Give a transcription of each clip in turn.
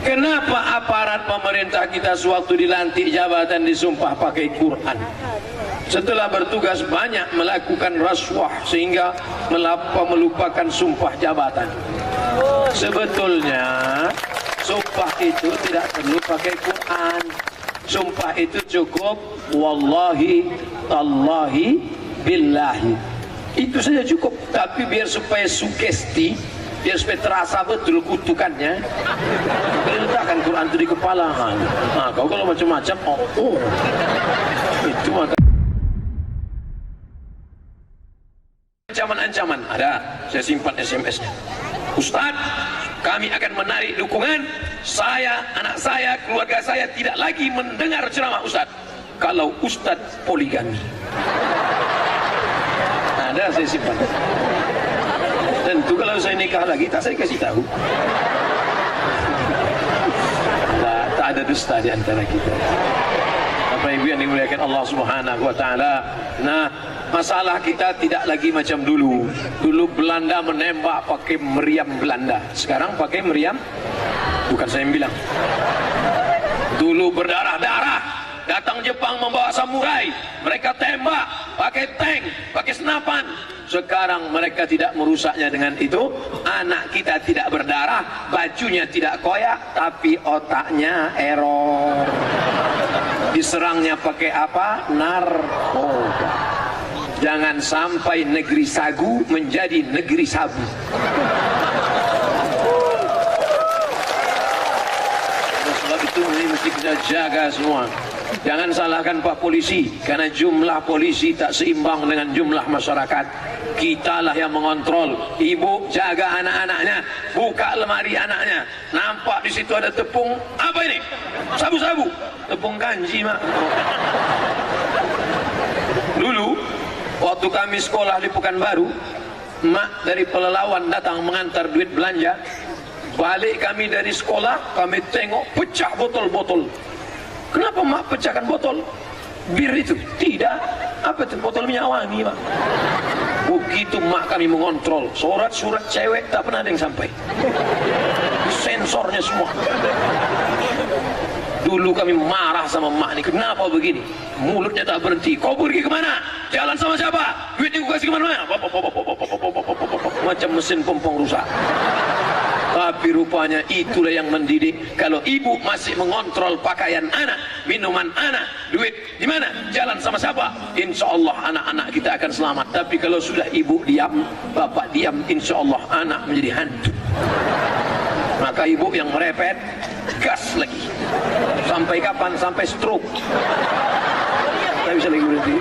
Kenapa aparat pemerintah kita sewaktu dilantik jabatan disumpah pakai Quran? Setelah bertugas banyak melakukan rasuah sehingga melupakan sumpah jabatan. Sebetulnya sumpah itu tidak perlu pakai Quran. Sumpah itu cukup wallahi, tallahi, billahi. Itu saja cukup. Tapi biar supaya sugesti, biar supaya terasa betul kutukannya, letakkan Quran itu di kepala. Nah, kau kalau macam-macam, itu maka ancaman-ancaman ada. Saya simpan SMS-nya. Ustaz, kami akan menarik dukungan. Saya, anak saya, keluarga saya tidak lagi mendengar ceramah Ustaz kalau Ustaz poligami. Ada, saya simpan. Tentu kalau saya nikah lagi tak saya kasih tahu. Tak ada dusta di antara kita. Bapak Ibu yang dimuliakan Allah Subhanahu wa taala. Nah, masalah kita tidak lagi macam dulu. Dulu Belanda menembak pakai meriam Belanda. Sekarang pakai meriam, bukan saya yang bilang. Dulu berdarah-darah. Datang Jepang membawa samurai, mereka tembak pakai tank, pakai senapan. Sekarang mereka tidak merusaknya dengan itu. Anak kita tidak berdarah, bajunya tidak koyak, tapi otaknya error. Diserangnya pakai apa? Narkoba. Jangan sampai negeri sagu menjadi negeri sabu. Sebab itu ini mesti kita jaga semua. Jangan salahkan Pak Polisi, karena jumlah polisi tak seimbang dengan jumlah masyarakat. Kitalah yang mengontrol. Ibu jaga anak-anaknya, buka lemari anaknya, nampak di situ ada tepung, apa ini? Sabu-sabu, tepung kanji, mak. Dulu waktu kami sekolah di Pekanbaru, mak dari Pelelawan datang mengantar duit belanja. Balik kami dari sekolah, kami tengok pecah botol-botol. Kenapa mak pecahkan botol bir itu? Tidak. Apa itu? Botol minyak wangi, mak. Begitu mak kami mengontrol, surat-surat cewek tak pernah ada yang sampai. Sensornya semua. Dulu kami marah sama mak ini. Kenapa begini? Mulutnya tak berhenti. Kau pergi kemana? Jalan sama siapa? Duit yang kau kasih kemana-mana? Macam mesin pompong rusak. Tapi rupanya itulah yang mendidik. Kalau ibu masih mengontrol pakaian anak, minuman anak, duit di mana, jalan sama siapa, insya Allah anak-anak kita akan selamat. Tapi kalau sudah ibu diam, bapak diam, insya Allah anak menjadi hantu. Maka ibu yang merepet, gas lagi. Sampai kapan? Sampai stroke. Tak bisa lagi berhenti.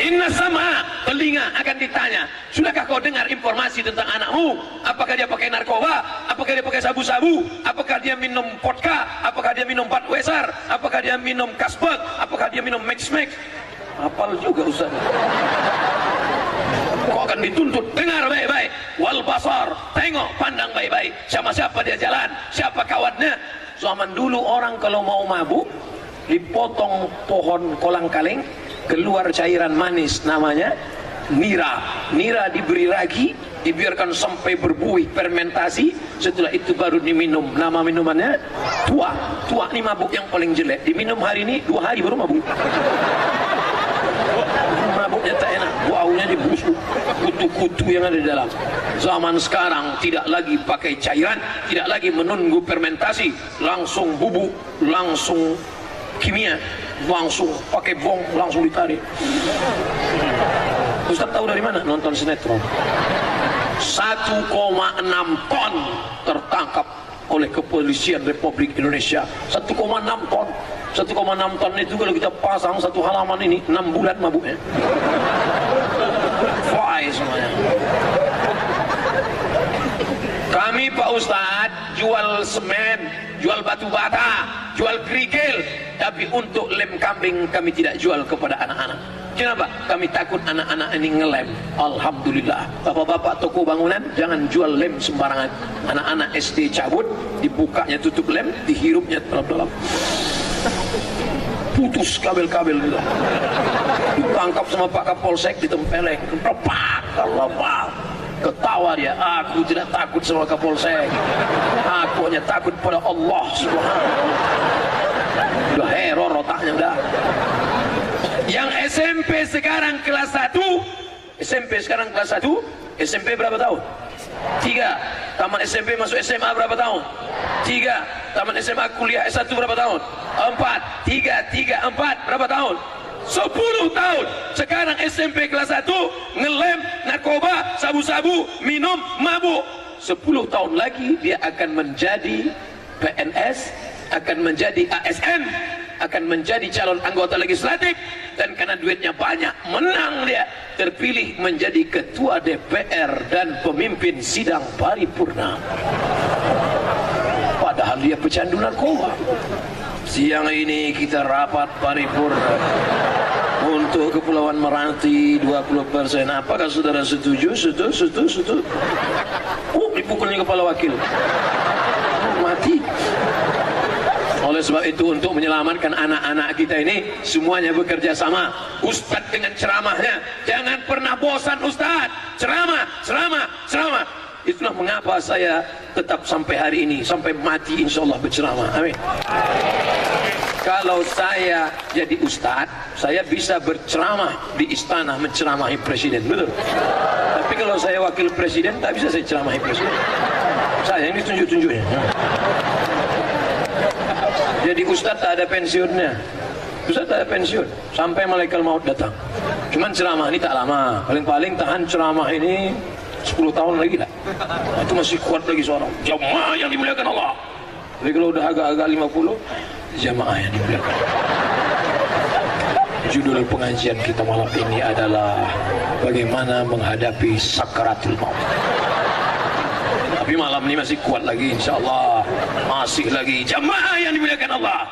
Inna sama, telinga akan ditanya, sudahkah kau dengar informasi tentang anakmu? Apakah dia pakai narkoba? Apakah dia pakai sabu-sabu? Apakah dia minum vodka? Apakah dia minum Budweiser? Apakah dia minum Kasbek? Apakah dia minum Max-Max? Hafal juga Ustaz. Kau akan dituntut, dengar baik-baik. Wal basar, tengok, pandang baik-baik. Siapa-siapa dia jalan, siapa kawannya. Zaman dulu orang kalau mau mabuk, dipotong pohon kolang-kaling, keluar cairan manis namanya nira. Nira diberi ragi, dibiarkan sampai berbuih fermentasi. Setelah itu baru diminum. Nama minumannya tua. Tua ini mabuk yang paling jelek. Diminum hari ini, 2 hari baru mabuk. Mabuknya tak enak, baunya dibusuk, kutu-kutu yang ada di dalam. Zaman sekarang tidak lagi pakai cairan, tidak lagi menunggu fermentasi, langsung bubuk, langsung kimia, langsung pakai bom, langsung ditarik. Ustaz tahu dari mana? Nonton sinetron. 1,6 ton tertangkap oleh kepolisian Republik Indonesia. 1,6 ton. 1,6 ton itu kalau kita pasang satu halaman ini 6 bulan mabuknya. Fly semuanya. Kami Pak Ustadz jual semen, jual batu bata, jual kerikil, tapi untuk lem kambing kami tidak jual kepada anak-anak. Kenapa? Kami takut anak-anak ini ngelem. Alhamdulillah, bapak-bapak toko bangunan jangan jual lem sembarangan. Anak-anak SD cabut, dibukanya tutup lem, dihirupnya dalam-dalam, putus kabel-kabel gitu. Ditangkap sama Pak Kapolsek, ditempeleng, lepak, lepak. Ketawa dia, aku tidak takut sama Kapolsek, hanya takut pada Allah Subhanahu. Udah error otaknya udah. Yang SMP sekarang kelas 1, SMP sekarang kelas 1, SMP berapa tahun? 3. Tamat SMP masuk SMA berapa tahun? 3. Tamat SMA kuliah S1 berapa tahun? 4. 3, 4 berapa tahun? 10 tahun. Sekarang SMP kelas 1 ngelem, narkoba, sabu-sabu, minum, mabuk. 10 tahun lagi dia akan menjadi PNS, akan menjadi ASN, akan menjadi calon anggota legislatif, dan karena duitnya banyak menang, dia terpilih menjadi ketua DPR dan pemimpin sidang paripurna. Padahal dia pecandu narkoba. Siang ini kita rapat paripurna untuk Kepulauan Meranti 20%. Apakah saudara setuju? Setuju. Dipukulnya kepala wakil. Mati. Oleh sebab itu, untuk menyelamatkan anak-anak kita ini, semuanya bekerja sama. Ustadz dengan ceramahnya, jangan pernah bosan Ustadz. Ceramah. Itulah mengapa saya tetap sampai hari ini, sampai mati insya Allah berceramah. Amin. Kalau saya jadi ustadz, saya bisa berceramah di istana, menceramahi presiden, betul. Tapi kalau saya wakil presiden, tak bisa saya ceramahi presiden. Saya yang ditunjuk-tunjuknya. Jadi ustadz tak ada pensiunnya. Ustadz tak ada pensiun sampai malaikat maut datang. Cuman ceramah ini tak lama. Paling-paling tahan ceramah ini 10 tahun lagi lah. Itu masih kuat lagi seorang jamaah yang dimuliakan Allah. Tapi kalau udah agak-agak 50, jamaah yang dimuliakan. Judul pengajian kita malam ini adalah bagaimana menghadapi sakaratul maut. Tapi malam ini masih kuat lagi, insya Allah. Masih lagi jamaah yang dimuliakan Allah.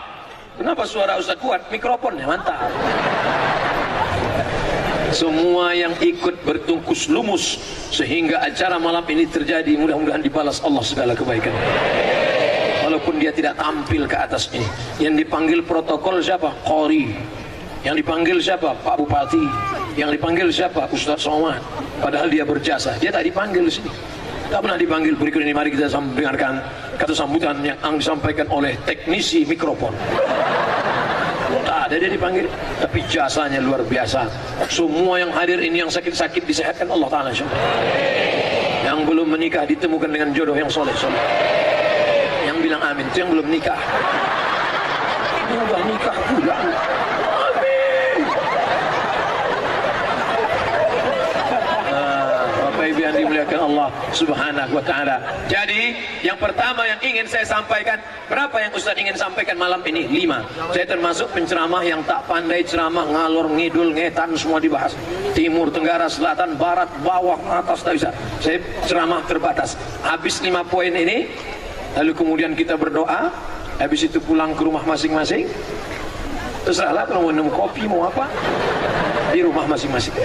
Kenapa suara Ustaz kuat? Mikrofonnya mantap. Semua yang ikut bertungkus lumus sehingga acara malam ini terjadi, mudah-mudahan dibalas Allah segala kebaikan. Walaupun dia tidak tampil ke atas ini. Yang dipanggil protokol siapa? Qori. Yang dipanggil siapa? Pak Bupati. Yang dipanggil siapa? Ustaz Somad. Padahal dia berjasa. Dia tak dipanggil di sini. Tak pernah dipanggil. Berikut ini mari kita dengarkan kata sambutan yang disampaikan oleh teknisi mikrofon. Tak ada dia dipanggil, tapi jasanya luar biasa. Semua yang hadir ini, yang sakit-sakit disehatkan Allah Ta'ala. Yang belum menikah ditemukan dengan jodoh yang soleh. Yang bilang amin itu yang belum nikah. Ini udah nikah pula. Bapak Ibu yang dimuliakan Allah Subhanahu wa Ta'ala. Jadi yang pertama yang ingin saya sampaikan, berapa yang Ustaz ingin sampaikan malam ini? 5. Saya termasuk penceramah yang tak pandai ceramah, ngalor ngidul ngetan semua dibahas. Timur, tenggara, selatan, barat, bawah, atas, tak bisa. Saya ceramah terbatas. Habis 5 poin ini, lalu kemudian kita berdoa. Habis itu pulang ke rumah masing-masing. Terserahlah kalau mau minum kopi, mau apa, di rumah masing-masing.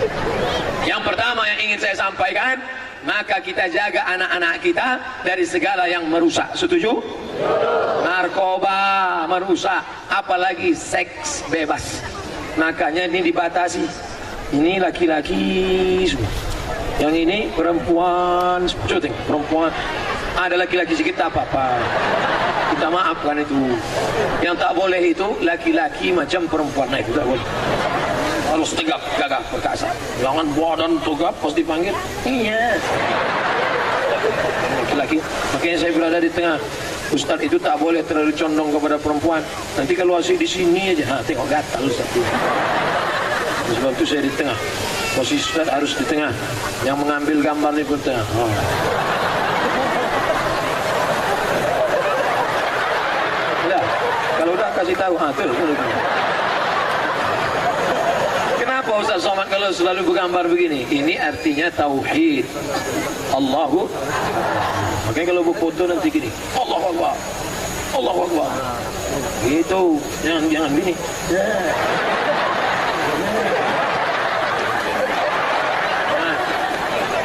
Yang pertama yang ingin saya sampaikan, maka kita jaga anak-anak kita dari segala yang merusak. Setuju? Narkoba merusak, apalagi seks bebas. Makanya ini dibatasi. Ini laki-laki semua. Yang ini perempuan, syuting perempuan. Ada laki-laki sedikit tak apa-apa. Kita maafkan itu. Yang tak boleh itu laki-laki macam perempuan. Nah itu tak boleh. Harus tegap, gagah, perkasa. Jangan badan tegap pas dipanggil. Iya. Laki-laki. Makanya saya berada di tengah. Ustaz itu tak boleh terlalu condong kepada perempuan. Nanti kalau asyik di sini aja, tengok gatal Ustaz. Sebab itu saya di tengah. Posisi Ustaz harus di tengah. Yang mengambil gambar ini pun tengah. Kalau udah kasih tahu, tuh. Kenapa Ustaz Somad kalau selalu bergambar begini? Ini artinya tauhid. Allahu. Makanya kalau berfoto nanti gini, Allahu Akbar, Allahu Akbar. Gitu, jangan gini.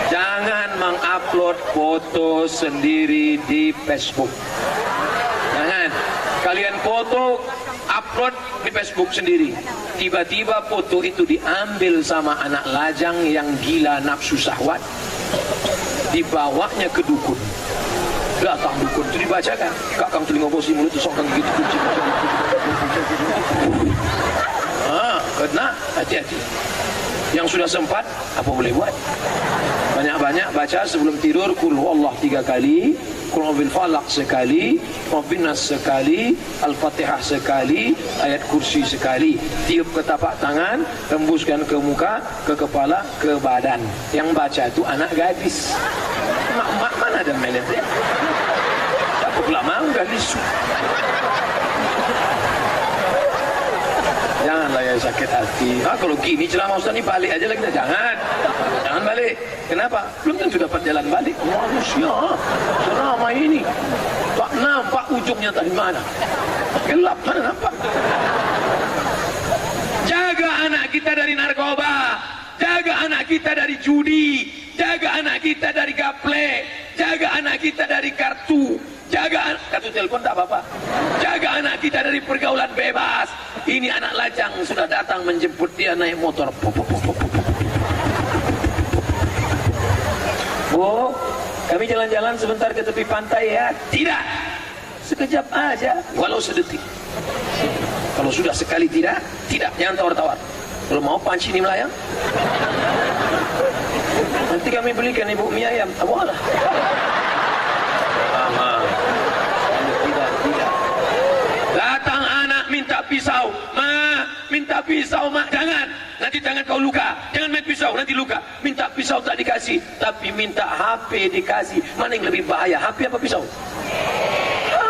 Jangan mengupload foto sendiri di Facebook. Jangan. Kalian foto, upload di Facebook sendiri. Tiba-tiba foto itu diambil sama anak lajang yang gila nafsu syahwat. Dibawanya ke dukun. Datang dukun itu dibacakan. Kakang telinga bosi mulut sokang gitu kunci. Kena hati-hati. Yang sudah sempat apa boleh buat? Banyak-banyak baca sebelum tidur Qul huwallah 3 kali, Qul bil falaq sekali, Rabbin nas sekali, Al-Fatihah sekali, ayat kursi sekali. Tiup ke tapak tangan, tembuskan ke muka, ke kepala, ke badan. Yang baca itu anak gadis. Mak mana ada melet ya? Tak pula mau gadis. Janganlah ya sakit hati. Kalau gini ceramah Ustaz ni balik aja lagi. Jangan balik. Kenapa? Belum tentu dapat jalan balik. Manusia ceramah ini tak nampak ujungnya tadi mana. Gelap mana nampak. Jaga anak kita dari narkoba, jaga anak kita dari judi, jaga anak kita dari gaple, jaga anak kita dari kartu. Jaga kartu telepon tak apa-apa. Jaga anak kita dari pergaulan bebas. Ini anak lajang sudah datang menjemput dia naik motor. Bu, kami jalan-jalan sebentar ke tepi pantai ya. Tidak. Sekejap aja, walau sedetik. Kalau sudah sekali tidak, jangan tawar-tawar. Kalau mau panci ini melayang. Nanti kami belikan ibu mie ayam. Abu Allah. Datang anak minta pisau, minta pisau, jangan, nanti tangan kau luka, jangan main pisau, nanti luka. Minta pisau tak dikasih, tapi minta HP dikasih. Mana yang lebih bahaya, HP apa pisau?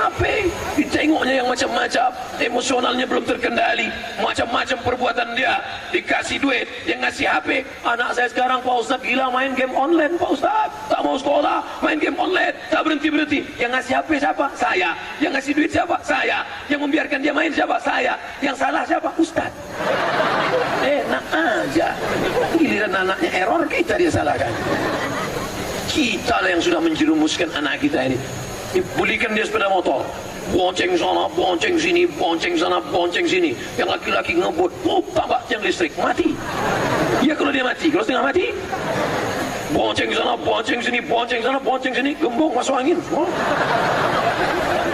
HP. Ditengoknya yang macam-macam, emosionalnya belum terkendali, macam-macam perbuatan dia. Dikasih duit, dia ngasih HP. Anak saya sekarang Pak Ustaz gila main game online Pak Ustaz, tak mau sekolah, main game online, tak berhenti-berhenti. Yang ngasih HP siapa? Saya. Yang ngasih duit siapa? Saya. Yang membiarkan dia main siapa? Saya. Yang salah siapa? Ustaz. Enak aja. Giliran anaknya error, kita dia salahkan. Kita lah yang sudah menjerumuskan anak kita ini. Belikan dia sepeda motor, bonceng sana, bonceng sini, bonceng sana, bonceng sini. Yang laki-laki ngebut, tambah tiang listrik, mati. Ya kalau dia mati, kalau setengah mati, bonceng sana, bonceng sini, bonceng sana, bonceng sini, gembok masuk angin.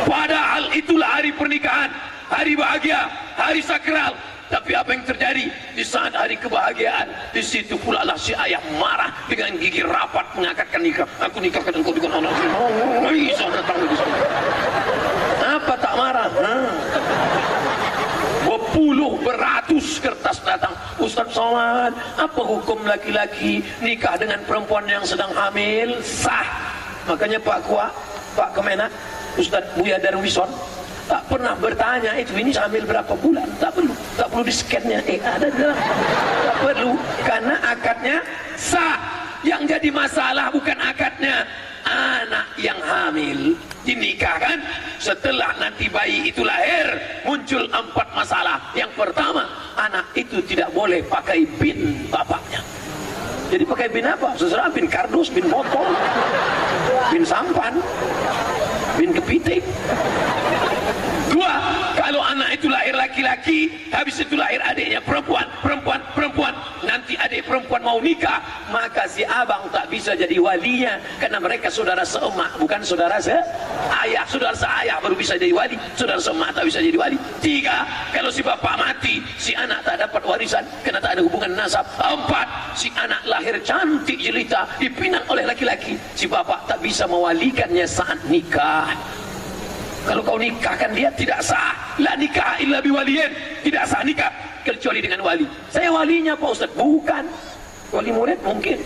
Padahal itulah hari pernikahan, hari bahagia, hari sakral. Tapi apa yang terjadi di saat hari kebahagiaan? Di situ pula lah si ayah marah dengan gigi rapat mengakatkan nikah. Aku nikahkan engkau dengan anak. Bisa datang di situ. Apa tak marah? Beratus kertas datang. Ustaz Somad, apa hukum laki-laki nikah dengan perempuan yang sedang hamil? Sah. Makanya Pak Kemenak, Ustaz Buya Darwison tak pernah bertanya itu ini hamil berapa bulan. Tak perlu di scan-nya. Ada di dalam. Tak perlu, karena akadnya sah. Yang jadi masalah bukan akadnya, anak yang hamil dinikahkan. Setelah nanti bayi itu lahir, muncul 4 masalah. Yang pertama, anak itu tidak boleh pakai bin bapaknya. Jadi pakai bin apa? Seserah bin kardus, bin botol, bin sampan, bin kepiting. 2, kalau anak itu lahir laki-laki, habis itu lahir adiknya perempuan. Nanti adik perempuan mau nikah, maka si abang tak bisa jadi walinya, karena mereka saudara seemak, bukan saudara seayah. Saudara seayah baru bisa jadi wali, saudara seemak tak bisa jadi wali. 3, kalau si bapak mati, si anak tak dapat warisan, karena tak ada hubungan nasab. 4, si anak lahir cantik jelita, dipinang oleh laki-laki, si bapak tak bisa mewalikannya saat nikah. Kalau kau nikahkan dia tidak sah. La nikah illa biwaliyin. Tidak sah nikah kecuali dengan wali. Saya walinya Pak Ustaz. Bukan. Wali murid mungkin.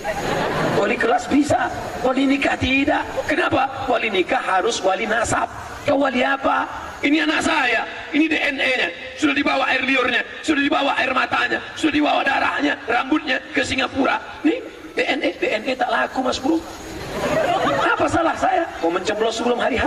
Wali kelas bisa. Wali nikah tidak. Kenapa? Wali nikah harus wali nasab. Kau wali apa? Ini anak saya. Ini DNA-nya. Sudah dibawa air liurnya. Sudah dibawa air matanya. Sudah dibawa darahnya, rambutnya ke Singapura. Nih DNA tak laku Mas Bro. Apa salah saya? Mau mencoblos sebelum hari H.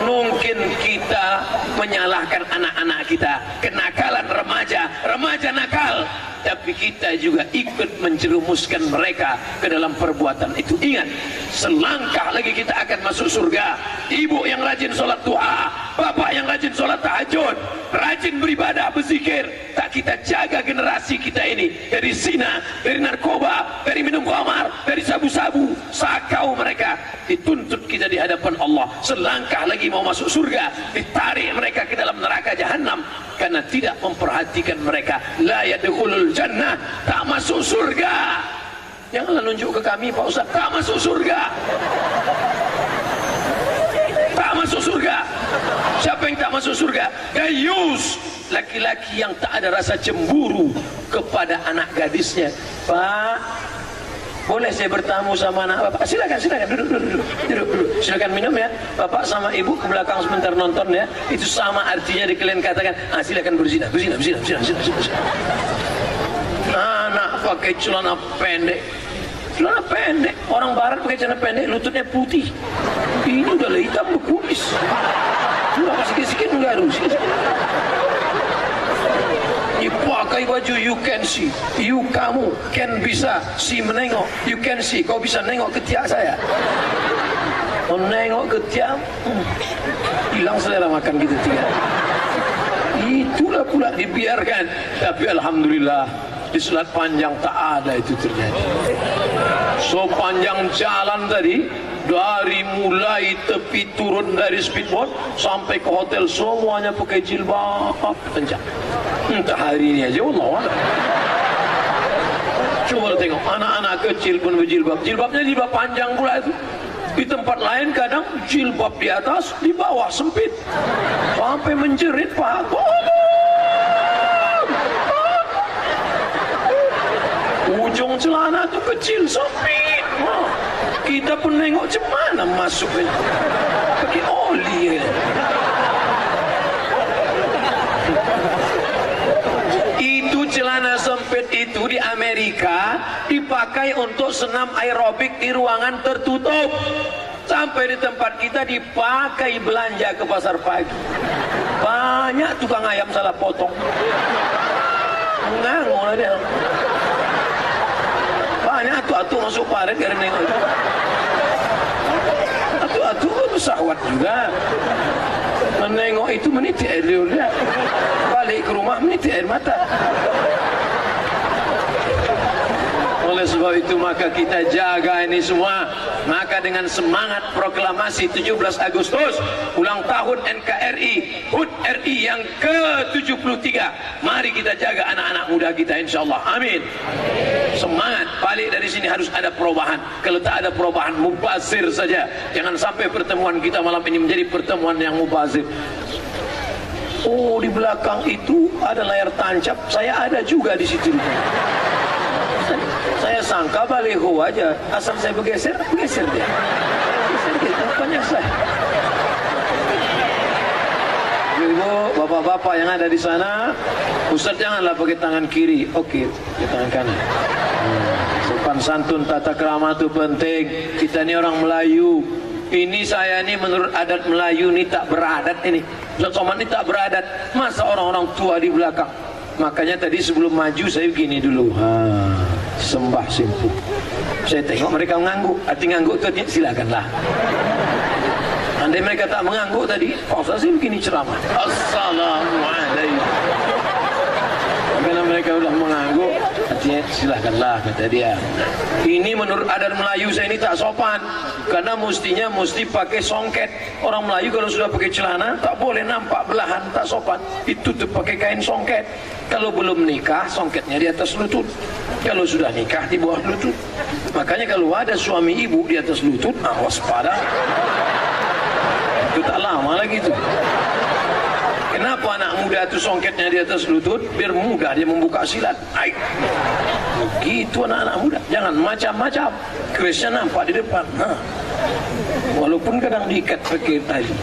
Mungkin kita menyalahkan anak-anak kita, kenakalan remaja nakal. Tapi tapi kita juga ikut menjerumuskan mereka ke dalam perbuatan itu. Ingat, selangkah lagi kita akan masuk surga. Ibu yang rajin sholat duha, bapak yang rajin sholat tahajud, rajin beribadah, berzikir, tak kita jaga generasi kita ini dari zina, dari narkoba, dari minum khamar, dari sabu-sabu, sakau mereka, dituntut kita di hadapan Allah. Selangkah lagi mau masuk surga, ditarik mereka ke dalam neraka jahanam karena tidak memperhatikan mereka. La yadkhulul jannah, tak masuk surga. Janganlah nunjuk ke kami, Pak Ustaz, tak masuk surga. Tak masuk surga. Siapa yang tak masuk surga? Dayus, laki-laki yang tak ada rasa cemburu kepada anak gadisnya. Pak, boleh saya bertamu sama anak bapak? Silakan, silakan, duduk. Silakan minum ya. Bapak sama ibu ke belakang sebentar nonton ya. Itu sama artinya di kalian katakan, silakan berzina. Anak pakai celana pendek. Celana pendek, orang barat pakai celana pendek, lututnya putih. Ini udah hitam berkumis. Sudah sikit-sikit enggak harus. Dipakai baju you can see, kamu can bisa see menengok, you can see, kau bisa nengok ketiak saya. Kau nengok ketiak, hilang selera makan kita tiga. Itulah pula dibiarkan. Tapi alhamdulillah di Selat Panjang tak ada itu terjadi. So panjang jalan tadi, dari mulai tepi turun dari speedboat sampai ke hotel semuanya pakai jilbab panjang. Entah hari ini aja Allah. Coba tengok anak-anak kecil pun berjilbab. Jilbabnya jilbab panjang pula itu. Di tempat lain kadang jilbab di atas, di bawah sempit sampai menjerit paha. Ujung celana tu kecil sempit. Kita pun nengok macam mana masuknya. Pakai oli. Itu celana sempit itu di Amerika dipakai untuk senam aerobik di ruangan tertutup. Sampai di tempat kita dipakai belanja ke pasar pagi. Banyak tukang ayam salah potong. Mengangu lah dia. Banyak atu-atu masuk paret karena nengok itu. Atu-atu bersahwat juga. Menengok itu meniti air liurnya. Balik ke rumah meniti air mata. Oleh sebab itu maka kita jaga ini semua. Maka dengan semangat proklamasi 17 Agustus ulang tahun NKRI HUT RI yang ke-73, mari kita jaga anak-anak muda kita insyaallah. Amin. Semangat, balik dari sini harus ada perubahan. Kalau tak ada perubahan, mubazir saja. Jangan sampai pertemuan kita malam ini menjadi pertemuan yang mubazir. Oh, di belakang itu ada layar tancap, saya ada juga di situ. Saya sangka baliho aja, asal saya bergeser dia. Geser dia, rupanya saya. Ibu, bapak-bapak yang ada di sana, Ustaz janganlah pakai tangan kiri, oke, pakai tangan kanan. Sopan santun, tata krama itu penting. Kita ini orang Melayu. Ini saya ini menurut adat Melayu ini tak beradat ini. Ustaz Somad ini tak beradat. Masa orang-orang tua di belakang? Makanya tadi sebelum maju saya begini dulu. Sembah simpu. Saya tengok mereka mengangguk. Arti ngangguk itu silakanlah. Andai mereka tak mengangguk tadi, Pak Ustaz begini ceramah. Assalamualaikum. Karena mereka sudah mengangguk, artinya silakanlah kata dia. Ini menurut adat Melayu saya ini tak sopan. Karena mesti pakai songket. Orang Melayu kalau sudah pakai celana tak boleh nampak belahan, tak sopan. Ditutup pakai kain songket. Kalau belum nikah, songketnya di atas lutut. Kalau sudah nikah, di bawah lutut. Makanya kalau ada suami ibu di atas lutut, waspada. Itu tak lama lagi itu. Kenapa anak muda itu songketnya di atas lutut? Biar mudah dia membuka silat. Begitu anak-anak muda. Jangan macam-macam. Kerisnya nampak di depan. Walaupun kadang diikat pakai tali.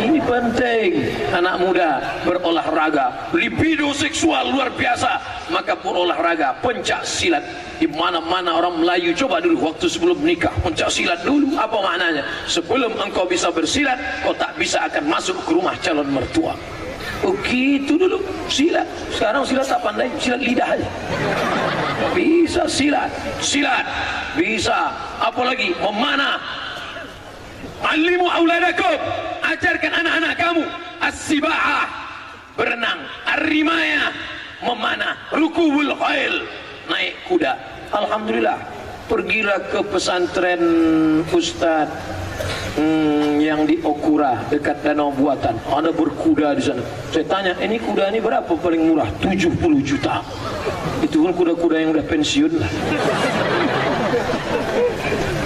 Ini penting. Anak muda berolahraga. Libido seksual luar biasa. Maka berolahraga. Pencak silat. Di mana-mana orang Melayu, coba dulu waktu sebelum nikah. Pencak silat dulu. Apa maknanya? Sebelum engkau bisa bersilat, kau tak bisa akan masuk ke rumah calon mertua. Begitu dulu silat. Sekarang silat tak pandai, silat lidah aja. Bisa silat bisa. Apalagi memanah. Alimu auladakum, ajarkan anak-anak kamu as-sibahah, berenang, ar-rimayah, memanah, rukubul khail, naik kuda. Alhamdulillah, pergilah ke pesantren Ustaz yang di Okura dekat Danau Buatan, ada berkuda di sana. Saya tanya, ini kuda ini berapa paling murah? 70 juta. Itu pun kuda-kuda yang udah pensiun lah.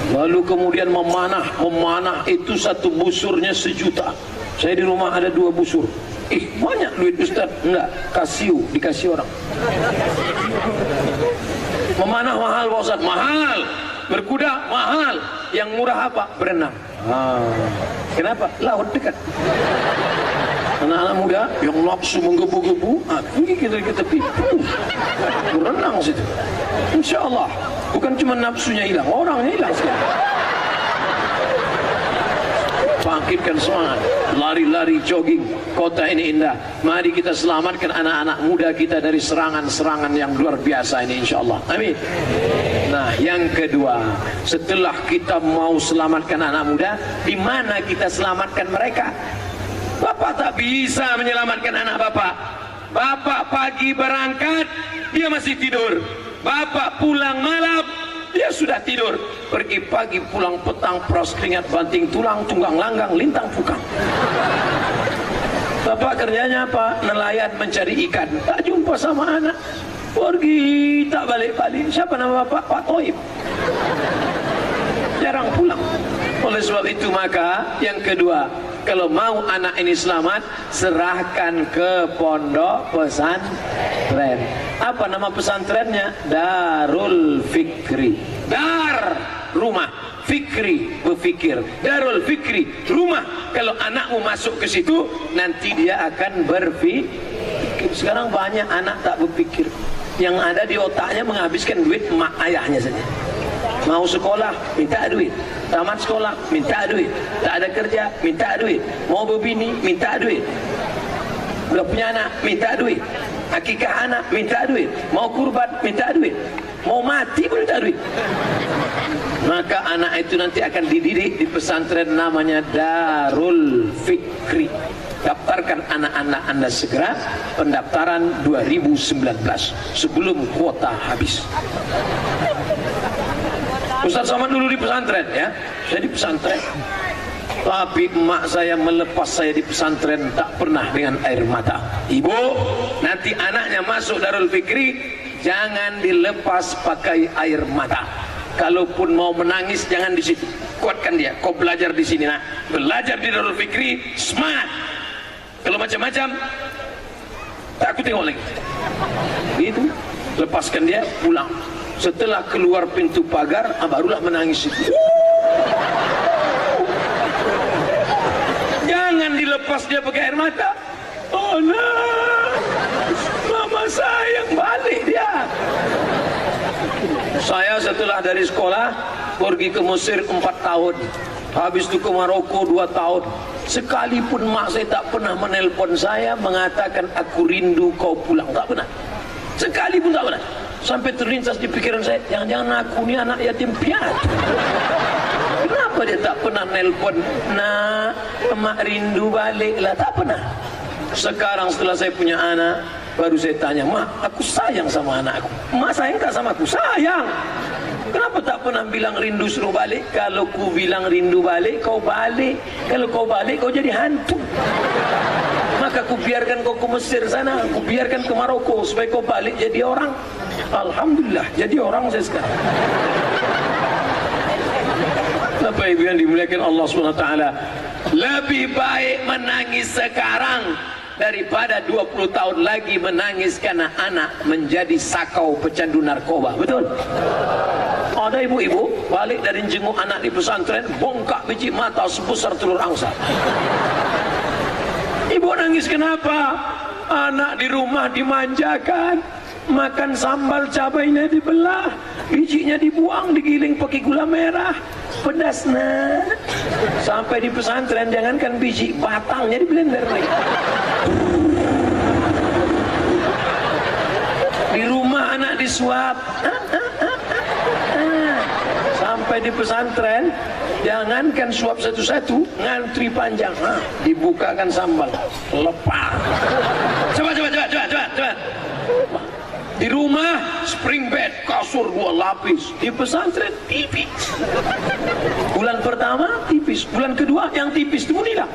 Lalu kemudian memanah itu satu busurnya 1 juta. Saya di rumah ada 2 busur. Banyak duit Ustaz. Enggak, dikasih orang. Memanah mahal Pak Ustaz, mahal. Berkuda mahal. Yang murah apa? Berenang. Kenapa? Laut dekat. Anak-anak muda yang nafsu menggebu-gebu, pergi kita ke tepi, berenang situ. Insya Allah, bukan cuma nafsunya hilang, orangnya hilang sekali. Bangkitkan semangat, lari-lari, jogging. Kota ini indah. Mari kita selamatkan anak-anak muda kita dari serangan-serangan yang luar biasa ini, insya Allah. Amin. Nah, yang kedua, setelah kita mau selamatkan anak muda, di mana kita selamatkan mereka? Bapak tak bisa menyelamatkan anak bapak. Bapak pagi berangkat, dia masih tidur. Bapak pulang malam, dia sudah tidur. Pergi pagi, pulang petang, pros keringat, banting tulang, tunggang langgang, lintang pukang. Bapak kerjanya apa? Nelayan, mencari ikan. Tak jumpa sama anak. Pergi, tak balik-balik. Siapa nama bapak? Pak Toib. Jarang pulang. Oleh sebab itu maka yang kedua, kalau mau anak ini selamat, serahkan ke pondok pesantren. Apa nama pesantrennya? Darul Fikri. Dar, rumah. Fikri, berfikir. Darul Fikri, rumah. Kalau anakmu masuk ke situ, nanti dia akan berfikir. Sekarang banyak anak tak berfikir. Yang ada di otaknya menghabiskan duit mak ayahnya saja. Mau sekolah, minta duit. Tamat sekolah, minta duit. Tak ada kerja, minta duit. Mau berbini, minta duit. Udah punya anak, minta duit. Akikah anak, minta duit. Mau kurban, minta duit. Mau mati pun minta duit. Maka anak itu nanti akan dididik di pesantren namanya Darul Fikri. Daftarkan anak-anak Anda segera. Pendaftaran 2019 sebelum kuota habis. Ustaz Somad dulu di pesantren ya. Saya di pesantren. Tapi emak saya melepas saya di pesantren tak pernah dengan air mata. Ibu, nanti anaknya masuk Darul Fikri, jangan dilepas pakai air mata. Kalaupun mau menangis jangan di situ. Kuatkan dia. Kau belajar di sini nak. Belajar di Darul Fikri, smart. Kalau macam-macam, tak aku tengok lagi. Itu, lepaskan dia, pulang. Setelah keluar pintu pagar, barulah menangis itu. Jangan dilepas dia pakai air mata. Oh nah, mama sayang, balik dia. Saya setelah dari sekolah pergi ke Mesir 4 tahun. Habis itu ke Maroko 2 tahun. Sekalipun mak saya tak pernah menelpon saya mengatakan aku rindu kau pulang. Tak pernah. Sekalipun tak pernah. Sampai terlintas di pikiran saya, jangan-jangan aku ni anak yatim piatu. Kenapa dia tak pernah nelpon? Nak, emak rindu balik lah. Tak pernah. Sekarang setelah saya punya anak, baru saya tanya, mak, aku sayang sama anakku. Mak sayang tak sama aku? Sayang. Kenapa tak pernah bilang rindu suruh balik? Kalau ku bilang rindu balik, kau balik. Kalau kau balik, kau jadi hantu. Maka ku biarkan kau ke Mesir sana, ku biarkan ke Maroko supaya kau balik jadi orang. Alhamdulillah, jadi orang saya sekarang. Bapak Ibu yang dimuliakan Allah SWT, lebih baik menangis sekarang daripada 20 tahun lagi menangis karena anak menjadi sakau pecandu narkoba. Betul? Ada ibu-ibu balik dari jenguk anak di pesantren, bongkak biji mata sebesar telur angsa. Ibu nangis kenapa? Anak di rumah dimanjakan, makan sambal cabainya dibelah, bijinya dibuang, digiling pakai gula merah, pedas nah. Sampai di pesantren jangankan biji, batangnya di blender lagi. disuap. Sampai di pesantren, jangankan suap satu-satu, ngantri panjang. Dibukakan sambal, lepas. Coba. Di rumah spring bed, kasur 2 lapis. Di pesantren tipis. Bulan pertama tipis, bulan kedua yang tipis itu hilang.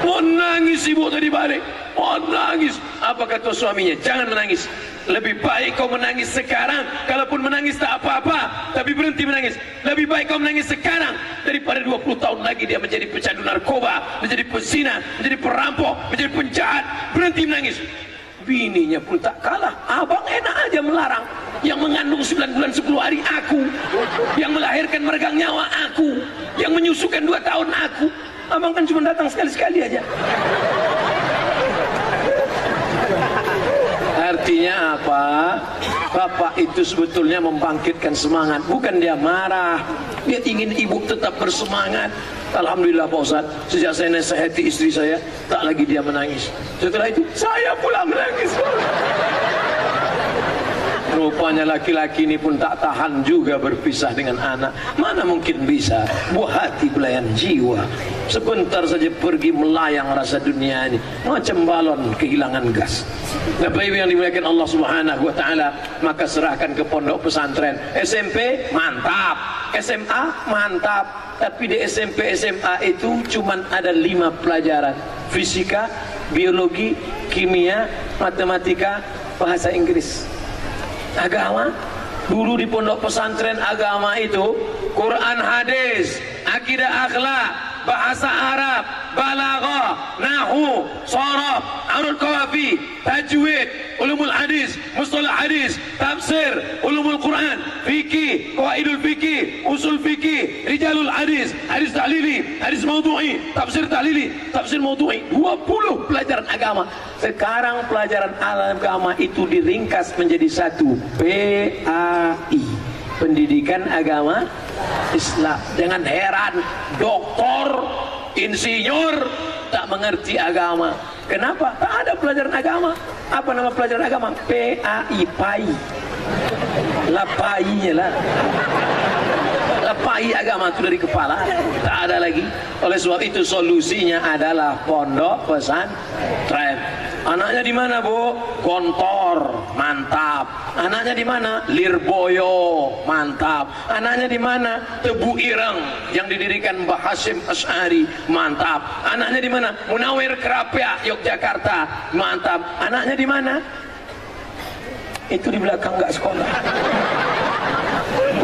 Mau nangis ibu tadi balik, mau nangis. Apa kata suaminya? Jangan menangis. Lebih baik kau menangis sekarang. Kalaupun menangis tak apa-apa, tapi berhenti menangis. Lebih baik kau menangis sekarang daripada 20 tahun lagi dia menjadi pecandu narkoba, menjadi pezina, menjadi perampok, menjadi penjahat. Berhenti menangis. Bininya pun tak kalah. Abang enak aja melarang. Yang mengandung 9 bulan 10 hari aku, yang melahirkan meregang nyawa aku, yang menyusukan 2 tahun aku. Abang kan cuma datang sekali-sekali aja. Artinya apa? Bapak itu sebetulnya membangkitkan semangat. Bukan dia marah, dia ingin ibu tetap bersemangat. Alhamdulillah Pak Ustaz, sejak saya nasihati istri saya, tak lagi dia menangis. Setelah itu saya pula menangis. Rupanya laki-laki ini pun tak tahan juga berpisah dengan anak. Mana mungkin bisa, buah hati belayan jiwa. Sebentar saja pergi melayang rasa dunia ini, macam balon kehilangan gas. Bapak Ibu yang dimuliakan Allah Subhanahu wa taala, maka serahkan ke pondok pesantren. SMP mantap, SMA mantap, tapi di SMP SMA itu cuman ada 5 pelajaran: fisika, biologi, kimia, matematika, bahasa Inggris. Agama dulu di pondok pesantren agama itu Quran, hadis, akidah, akhlak, bahasa Arab, balaghah, nahwu, sharaf, arud qawafi, tajwid, ulumul hadis, mustalah hadis, tafsir, ulumul Quran, fikih, qawaidul fikih, usul fikih, rijalul hadis, hadis tahlili, hadis maudhu'i, tafsir tahlili, tafsir maudhu'i. 20 pelajaran agama. Sekarang pelajaran agama itu diringkas menjadi satu, PAI, pendidikan agama Islam. Jangan heran doktor, insinyur tak mengerti agama. Kenapa? Tak ada pelajaran agama. Apa nama pelajaran agama? PAI, PAI. Lapai-nya lah. Lapai agama itu dari kepala. Tak ada lagi. Oleh sebab itu solusinya adalah pondok pesantren. Anaknya di mana, Bu? Gontor, mantap. Anaknya di mana? Lirboyo, mantap. Anaknya di mana? Tebu Ireng yang didirikan Mbah Hasyim Asy'ari, mantap. Anaknya di mana? Munawir Kerapia, Yogyakarta, mantap. Anaknya di mana? Itu di belakang enggak sekolah.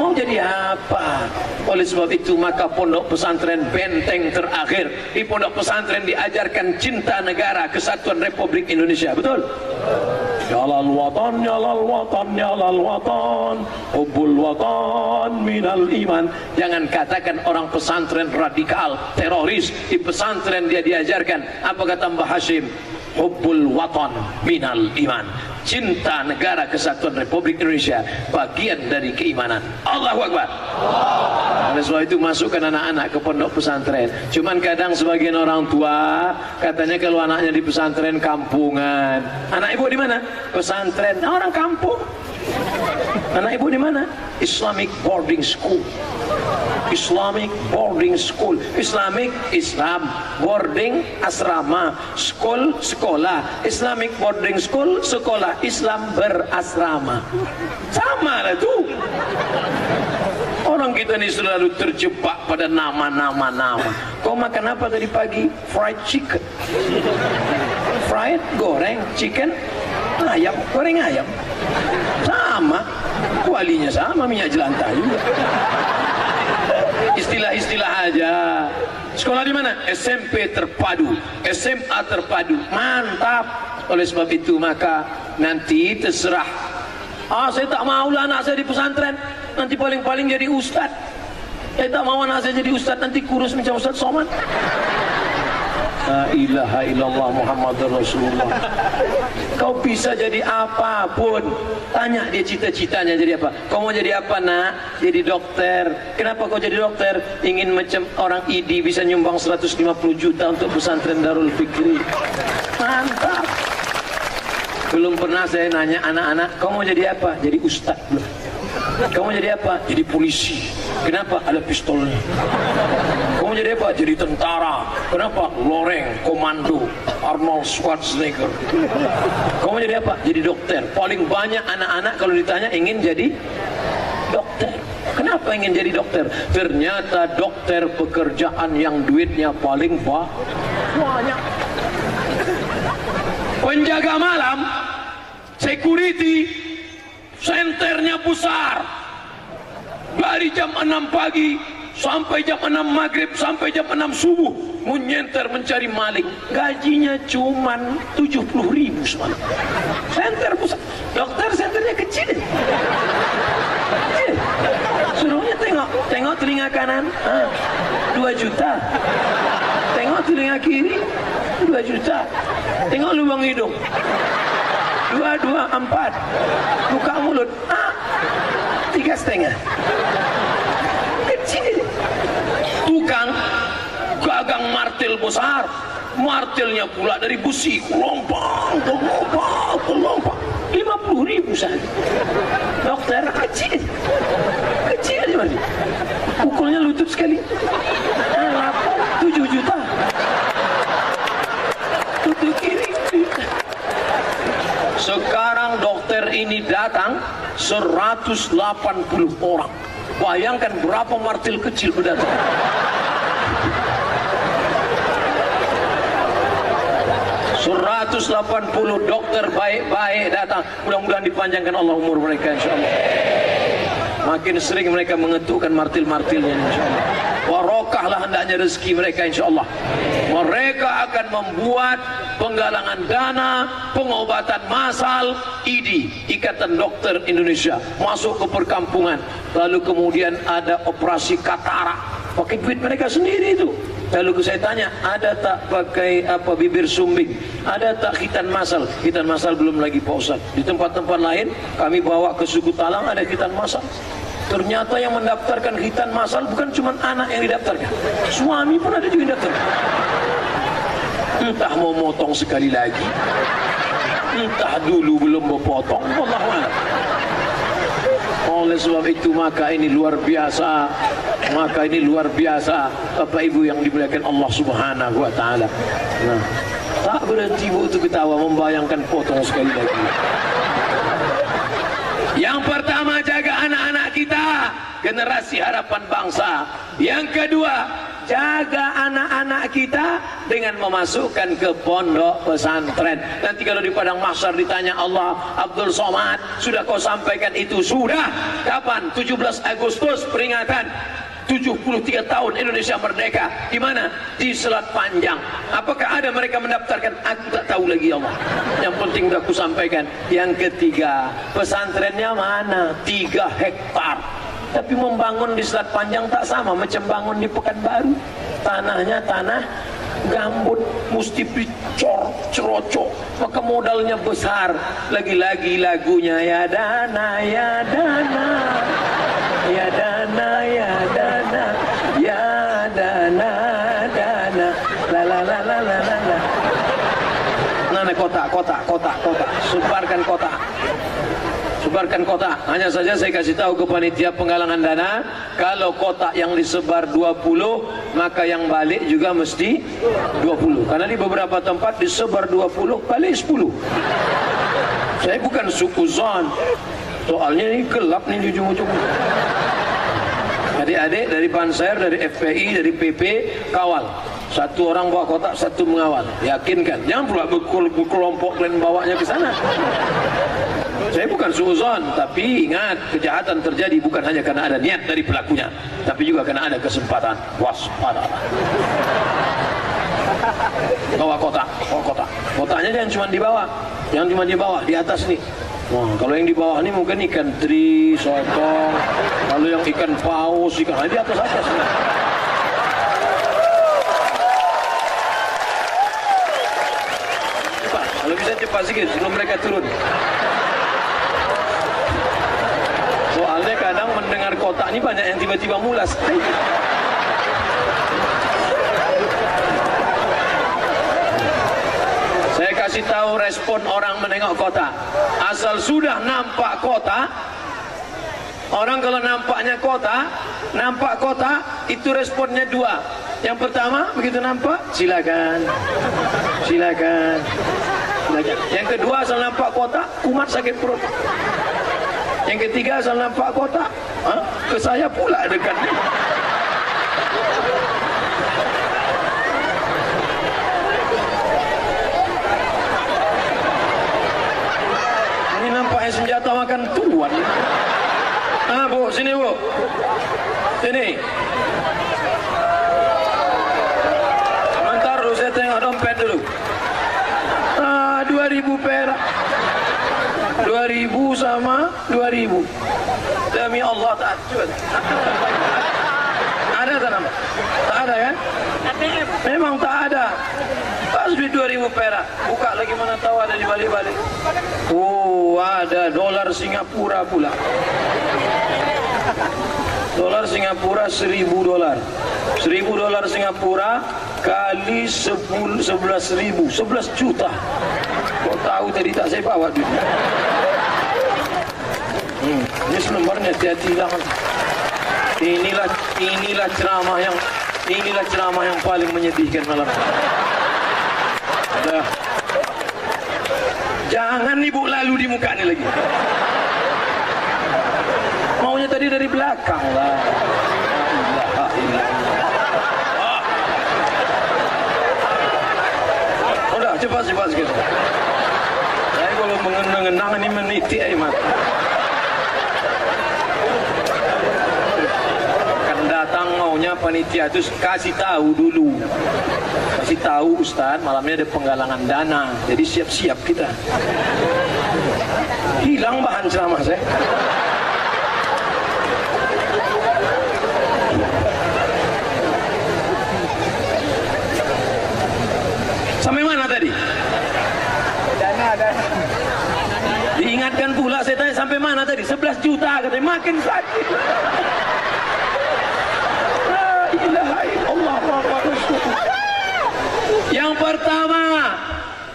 Mau jadi apa? Oleh sebab itu maka pondok pesantren benteng terakhir. Di pondok pesantren diajarkan cinta negara, kesatuan Republik Indonesia. Betul? Yalal watan, yalal watan, yalal watan, hubbul watan minal iman. Jangan katakan orang pesantren radikal, teroris. Di pesantren dia diajarkan apa kata Mbah Hasyim? Hubbul watan minal iman. Cinta negara, kesatuan Republik Indonesia bagian dari keimanan. Allahu Akbar. Oleh sebab itu masukkan anak-anak ke pondok pesantren. Cuman kadang sebagian orang tua katanya kalau anaknya di pesantren kampungan. Anak ibu di mana? Pesantren. Nah, orang kampung. Anak ibu di mana? Islamic boarding school. Islamic boarding school. Islamic Islam, boarding asrama, school sekolah. Islamic boarding school sekolah Islam berasrama. Sama lah tuh. Orang kita ini selalu terjebak pada nama-nama. Kau makan apa tadi pagi? Fried chicken. Fried, goreng, chicken, ayam, goreng ayam. Sama, kualinya sama, minyak jelantah juga. Istilah-istilah aja. Sekolah di mana? SMP terpadu, SMA terpadu, mantap. Oleh sebab itu maka nanti terserah. Saya tak maulah anak saya di pesantren, nanti paling-paling jadi ustad. Saya tak mau anak saya jadi ustad, nanti kurus macam Ustaz Somad. La ilaha illallah Muhammadur Rasulullah. Kau bisa jadi apapun. Tanya dia cita-citanya jadi apa. Kau mau jadi apa, nak? Jadi dokter. Kenapa kau jadi dokter? Ingin macam orang ID bisa nyumbang 150 juta untuk pesantren Darul Fikri. Mantap. Belum pernah saya nanya anak-anak, kamu mau jadi apa? Jadi ustadz. Belum. Kamu mau jadi apa? Jadi polisi. Kenapa? Ada pistolnya. Kamu mau jadi apa? Jadi tentara. Kenapa? Loreng, komando, Arnold Schwarzenegger. Kamu mau jadi apa? Jadi dokter. Paling banyak anak-anak kalau ditanya ingin jadi dokter. Kenapa ingin jadi dokter? Ternyata dokter pekerjaan yang duitnya paling banyak. Penjaga malam, security, senternya besar. Dari jam 6 pagi sampai jam 6 maghrib sampai jam 6 subuh menyenter mencari maling. Gajinya cuman 70.000 semalam. Senter besar. Dokter senternya kecil. Suruhnya tengok telinga kanan, 2 juta. Tengok telinga kiri, 2 juta. Tengok lubang hidung, 2, 4. Buka mulut, 3,5. Kecil. Tukang gagang martil besar. Martilnya pula dari besi, gelombang, 50.000 saja. Dokter kecil aja, pukulnya lutut sekali. 7 juta. Lutut kiri. Sekarang dokter ini datang 180 orang. Bayangkan berapa martil kecil berdatang. $180 dokter baik-baik datang. Mudah-mudahan dipanjangkan Allah umur mereka insyaallah. Makin sering mereka mengetukkan martil-martilnya insyaallah. Barokahlah hendaknya rezeki mereka insyaallah. Mereka akan membuat penggalangan dana, pengobatan massal, IDI, Ikatan Dokter Indonesia, masuk ke perkampungan. Lalu kemudian ada operasi katarak. Pakai duit mereka sendiri itu. Lalu saya tanya, ada tak pakai bibir sumbing? Ada tak khitan masal? Khitan masal belum lagi Pak Ustaz. Di tempat-tempat lain kami bawa ke suku Talang ada khitan masal. Ternyata yang mendaftarkan khitan masal bukan cuma anak yang didaftarkan, suami pun ada juga yang daftarkan. Entah mau motong sekali lagi, entah dulu belum berpotong, wallahu a'lam. Oleh sebab itu maka ini luar biasa, Bapak Ibu yang dimuliakan Allah Subhanahu wa taala. Nah, tak berhenti untuk ketawa membayangkan potong sekali lagi. Yang pertama, jaga anak-anak kita, generasi harapan bangsa. Yang kedua, jaga anak-anak kita dengan memasukkan ke pondok pesantren. Nanti kalau di padang mahsyar ditanya Allah, Abdul Somad, sudah kau sampaikan itu? Sudah. Kapan? 17 Agustus peringatan 73 tahun Indonesia merdeka. Di mana? Di Selat Panjang. Apakah ada mereka mendaftarkan? Aku tak tahu lagi Allah. Yang penting sudah aku sampaikan. Yang ketiga, pesantrennya mana? 3 hektar. Tapi membangun di Selat Panjang tak sama macam bangun di Pekanbaru. Tanahnya tanah gambut, mesti dicor-cerocok, maka modalnya besar. Lagi-lagi lagunya ya dana, ya dana, ya dana, ya dana, ya dana, dana, la la la la la la. Nana kotak, sebarkan kotak. Sebarkan kotak. Hanya saja saya kasih tahu ke panitia penggalangan dana, kalau kotak yang disebar 20, maka yang balik juga mesti 20. Karena di beberapa tempat disebar 20, balik 10. Saya bukan sukuzon. Soalnya ini gelap nih di ujung-ujung. Adik-adik dari Banser, dari FPI, dari PP, kawal. Satu orang bawa kotak, satu mengawal. Yakinkan. Jangan pula berkelompok dan bawanya ke sana. Saya bukan suuzon, tapi ingat, kejahatan terjadi bukan hanya karena ada niat dari pelakunya, tapi juga karena ada kesempatan. Waspada. Bawa kotak. Kotaknya jangan cuma di bawah, di atas nih. Wah, kalau yang di bawah ini mungkin ikan teri, sotong, lalu yang ikan paus, di atas nih. Cepat, kalau bisa cepat sedikit sebelum mereka turun. Soalnya kadang mendengar kotak ini banyak yang tiba-tiba mulas. Saya kasih tahu respon orang menengok kota. Asal sudah nampak kota, orang kalau nampak kota, itu responnya dua. Yang pertama, begitu nampak, silakan. Yang kedua, asal nampak kota, umat sakit perut. Yang ketiga, asal nampak kota, ke saya pula dekatnya. Ini nampaknya senjata makan tuan. Bu, sini bu. Sini. Sebentar dulu, saya tengok dompet dulu. 2.000 perak. 2.000 sama 2.000. Demi Allah tak ada. Ada tak nama? Tak ada kan? Memang tak ada. Pas duit 2.000 perak. Buka lagi mana tahu ada di balik-balik. Oh, ada dolar Singapura pula. Dolar Singapura 1.000 dolar. 1.000 dolar Singapura kali 11.000, 11 juta. Kok tahu tadi tak saya bawa duit. Ini selembarnya, hati-hati jangan. Inilah ceramah yang paling menyedihkan malam. Dah. Jangan ibu lalu di muka ini lagi. Maunya tadi dari belakang lah. Udah cepat sikit. Saya kalau mengenang ini meniti aja mata. Akan datang maunya panitia itu kasih tahu dulu. Kasih tahu Ustaz, malamnya ada penggalangan dana. Jadi siap-siap kita. Hilang bahan ceramah saya. Sampai mana tadi? Dana. Diingatkan pula, saya tanya sampai mana tadi? 11 juta katanya, makin sakit. La ilaha illallah Muhammadur Rasulullah. Yang pertama,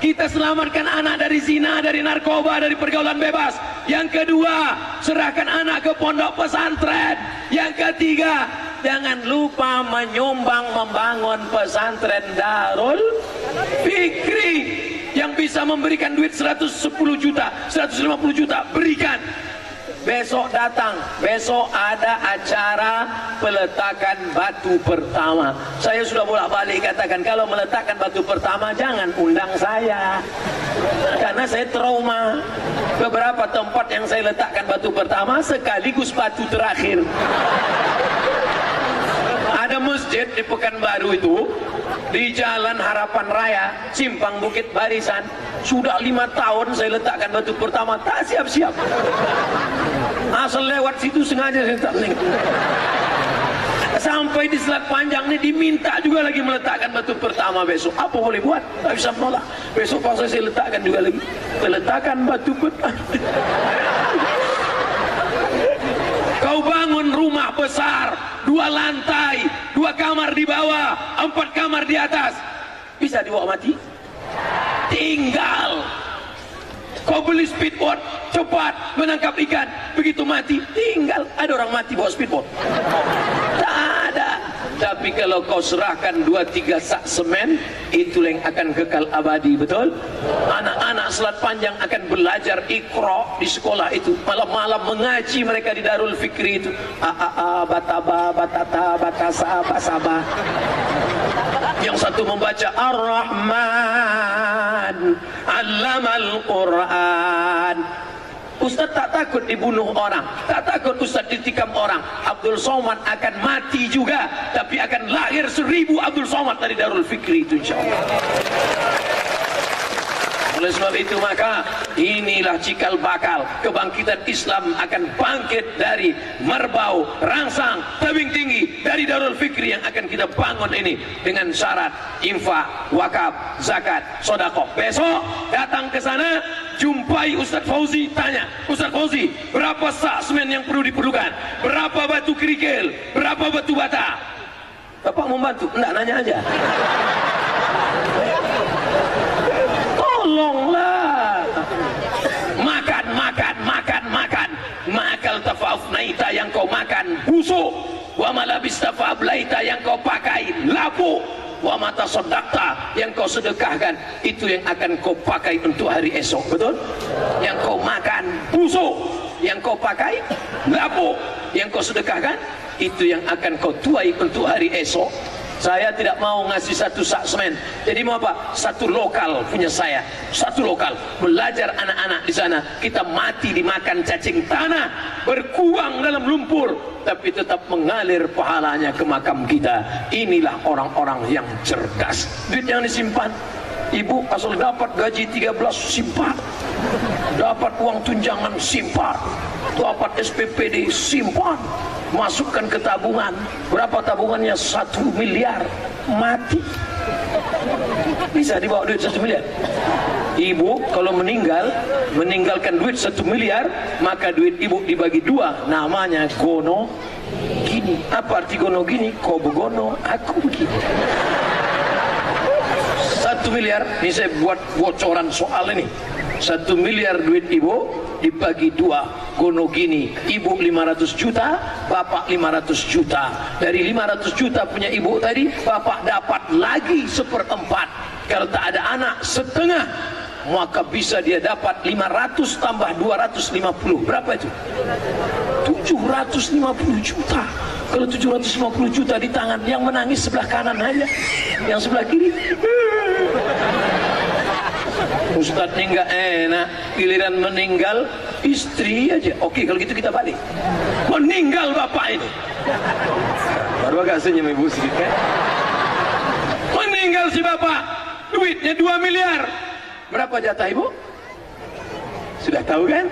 kita selamatkan anak dari zina, dari narkoba, dari pergaulan bebas. Yang kedua, serahkan anak ke pondok pesantren. Yang ketiga, jangan lupa menyumbang membangun pesantren Darul Fikri yang bisa memberikan duit 110 juta, 150 juta, berikan. Besok datang, besok ada acara peletakan batu pertama. Saya sudah bolak-balik katakan, kalau meletakkan batu pertama jangan undang saya, karena saya trauma. Beberapa tempat yang saya letakkan batu pertama sekaligus batu terakhir. Ada masjid di Pekanbaru itu, di Jalan Harapan Raya, Simpang Bukit Barisan. Sudah 5 tahun saya letakkan batu pertama, tak siap-siap. Asal lewat situ sengaja saya tak link. Sampai di Selat Panjang ini diminta juga lagi meletakkan batu pertama besok. Apa boleh buat? Tak bisa menolak. Besok pas saya letakkan juga lagi. Peletakan batu pertama. Kau bangun rumah besar, 2 lantai, 2 kamar di bawah, 4 kamar di atas. Bisa dibawa mati? Tinggal. Kau beli speedboat, cepat menangkap ikan, begitu mati, tinggal. Ada orang mati bawa speedboat? Tak ada. Tapi kalau kau serahkan 2-3 sak semen, itu yang akan kekal abadi, betul? Anak-anak Selat Panjang akan belajar Iqra di sekolah itu. Malam-malam mengaji mereka di Darul Fikri itu. Bataba, batata, batasa, basaba. Yang satu membaca Ar-Rahman Allamal Quran. Ustaz tak takut dibunuh orang, tak takut Ustaz ditikam orang. Abdul Somad akan mati juga, tapi akan lahir 1000 Abdul Somad dari Darul Fikri itu insyaAllah. Oleh sebab itu maka inilah cikal bakal kebangkitan Islam akan bangkit dari Merbau, Rangsang, Tebing Tinggi, dari Darul Fikri yang akan kita bangun ini dengan syarat infak, wakaf, zakat, sedekah. Besok datang ke sana, jumpai Ustaz Fauzi, tanya, Ustaz Fauzi, berapa sak semen yang perlu diperlukan? Berapa batu kerikil? Berapa batu bata? Bapak membantu? Enggak, nanya aja. Tolong yang kau makan busuk, wa malabista fa'ablaita yang kau pakai lapuk, wa mata sodakta yang kau sedekahkan itu yang akan kau pakai untuk hari esok. Betul? Yang kau makan busuk, yang kau pakai lapuk, yang kau sedekahkan itu yang akan kau tuai untuk hari esok. Saya tidak mau ngasih satu sak semen. Jadi mau apa? Satu lokal punya saya. Satu lokal. Belajar anak-anak di sana. Kita mati dimakan cacing tanah, berkuang dalam lumpur, tapi tetap mengalir pahalanya ke makam kita. Inilah orang-orang yang cerdas. Duit yang disimpan. Ibu asal dapat gaji 13 simpan. Dapat uang tunjangan simpan. Dapat SPPD simpan. Masukkan ke tabungan. Berapa tabungannya? 1 miliar. Mati. Bisa dibawa duit 1 miliar. Ibu kalau meninggalkan duit 1 miliar, maka duit ibu dibagi 2. Namanya gono gini. Apa arti gono gini? Kau begono, aku begini. 1 miliar. Ini saya buat bocoran soal ini. 1 miliar duit ibu dibagi 2. Gono gini, ibu 500 juta, bapak 500 juta. Dari 500 juta punya ibu tadi, bapak dapat lagi 1/4. Kalau tak ada anak, setengah. Maka bisa dia dapat 500 tambah 250. Berapa itu? 750 juta. Kalau 750 juta di tangan, yang menangis sebelah kanan aja, yang sebelah kiri Ustadz ini nggak enak, giliran meninggal istri aja. Oke, kalau gitu kita balik. Meninggal bapak ini, baru agak senyum ibu sedikit kan? Meninggal si bapak, duitnya 2 miliar. Berapa jatah ibu? Sudah tahu kan?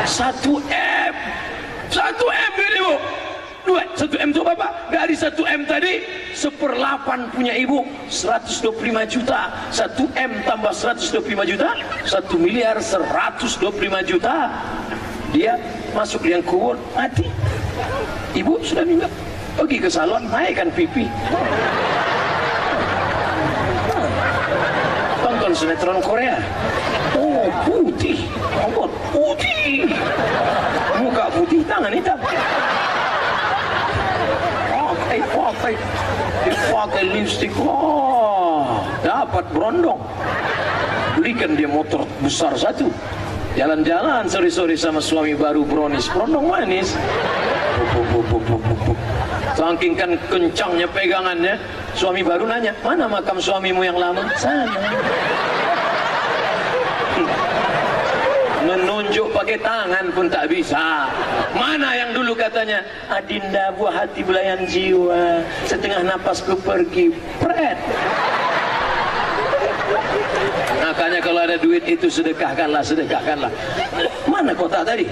1M. 1M duit ibu. 1M itu bapak. Dari 1M tadi 1/8 punya ibu, 125 juta. 1M tambah 125 juta, 1 miliar 125 juta. Dia masuk liang kubur, mati. Ibu sudah meninggal. Pergi ke salon, naikkan pipi. Tonton sinetron Korea. Oh, putih. Oh, putih. Muka putih, tangan hitam. Pakai lipstick, dapat berondong. Belikan dia motor besar satu. Jalan-jalan sore-sore sama suami baru brownies, berondong manis. Saking kan kencangnya pegangannya, suami baru nanya, mana makam suamimu yang lama? Sana. Menunjuk pakai tangan pun tak bisa. Mana yang dulu katanya, adinda buah hati belayan jiwa, setengah napasku pergi, pret. Makanya kalau ada duit itu sedekahkanlah, sedekahkanlah. Mana kotak tadi?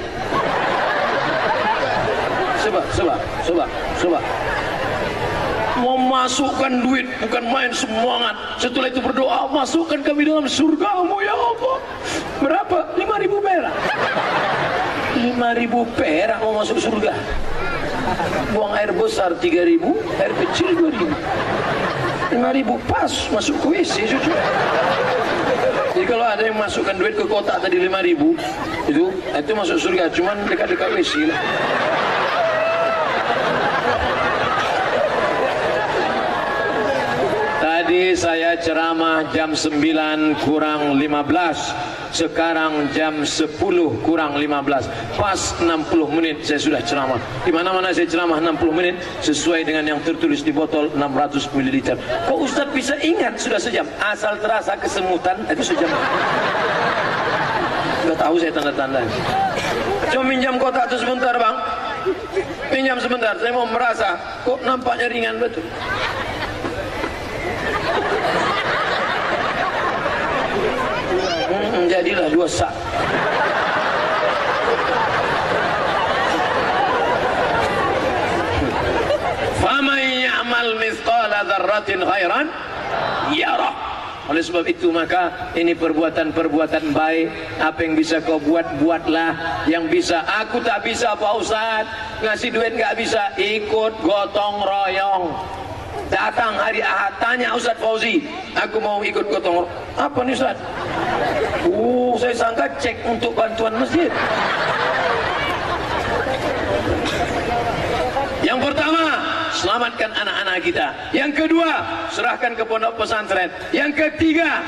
Coba. Memasukkan duit, bukan main semangat. Setelah itu berdoa, masukkan kami dalam surgamu ya Allah. Berapa? 5.000 perak. 5.000 perak mau masuk surga. Buang air besar 3.000, air kecil 2.000. 5.000 pas masuk ke WC. Jadi kalau ada yang masukkan duit ke kotak tadi 5.000, itu masuk surga, cuman dekat-dekat WC lah. Tadi saya ceramah jam 9 kurang 15. Sekarang jam 10 kurang 15. Pas 60 menit saya sudah ceramah. Di mana-mana saya ceramah 60 menit sesuai dengan yang tertulis di botol 600 ml. Kok Ustaz bisa ingat sudah sejam? Asal terasa kesemutan itu sejam. Sudah tahu saya tanda-tanda. Cuma minjam kotak itu sebentar bang. Pinjam sebentar. Saya mau merasa kok nampaknya ringan betul. Jadilah 2 sak. Faman ya'mal mithqala dzarratin khairan yarah. Oleh sebab itu maka ini perbuatan-perbuatan baik. Apa yang bisa kau buat, buatlah. Yang bisa, aku tak bisa Pak Ustaz, ngasih duit nggak bisa, ikut gotong royong. Datang hari Ahad, tanya Ustaz Fauzi, aku mau ikut gotong royong. Apa nih Ustaz? Saya sangka cek untuk bantuan masjid. selamatkan anak-anak kita. Yang kedua, serahkan ke pondok pesantren. Yang ketiga,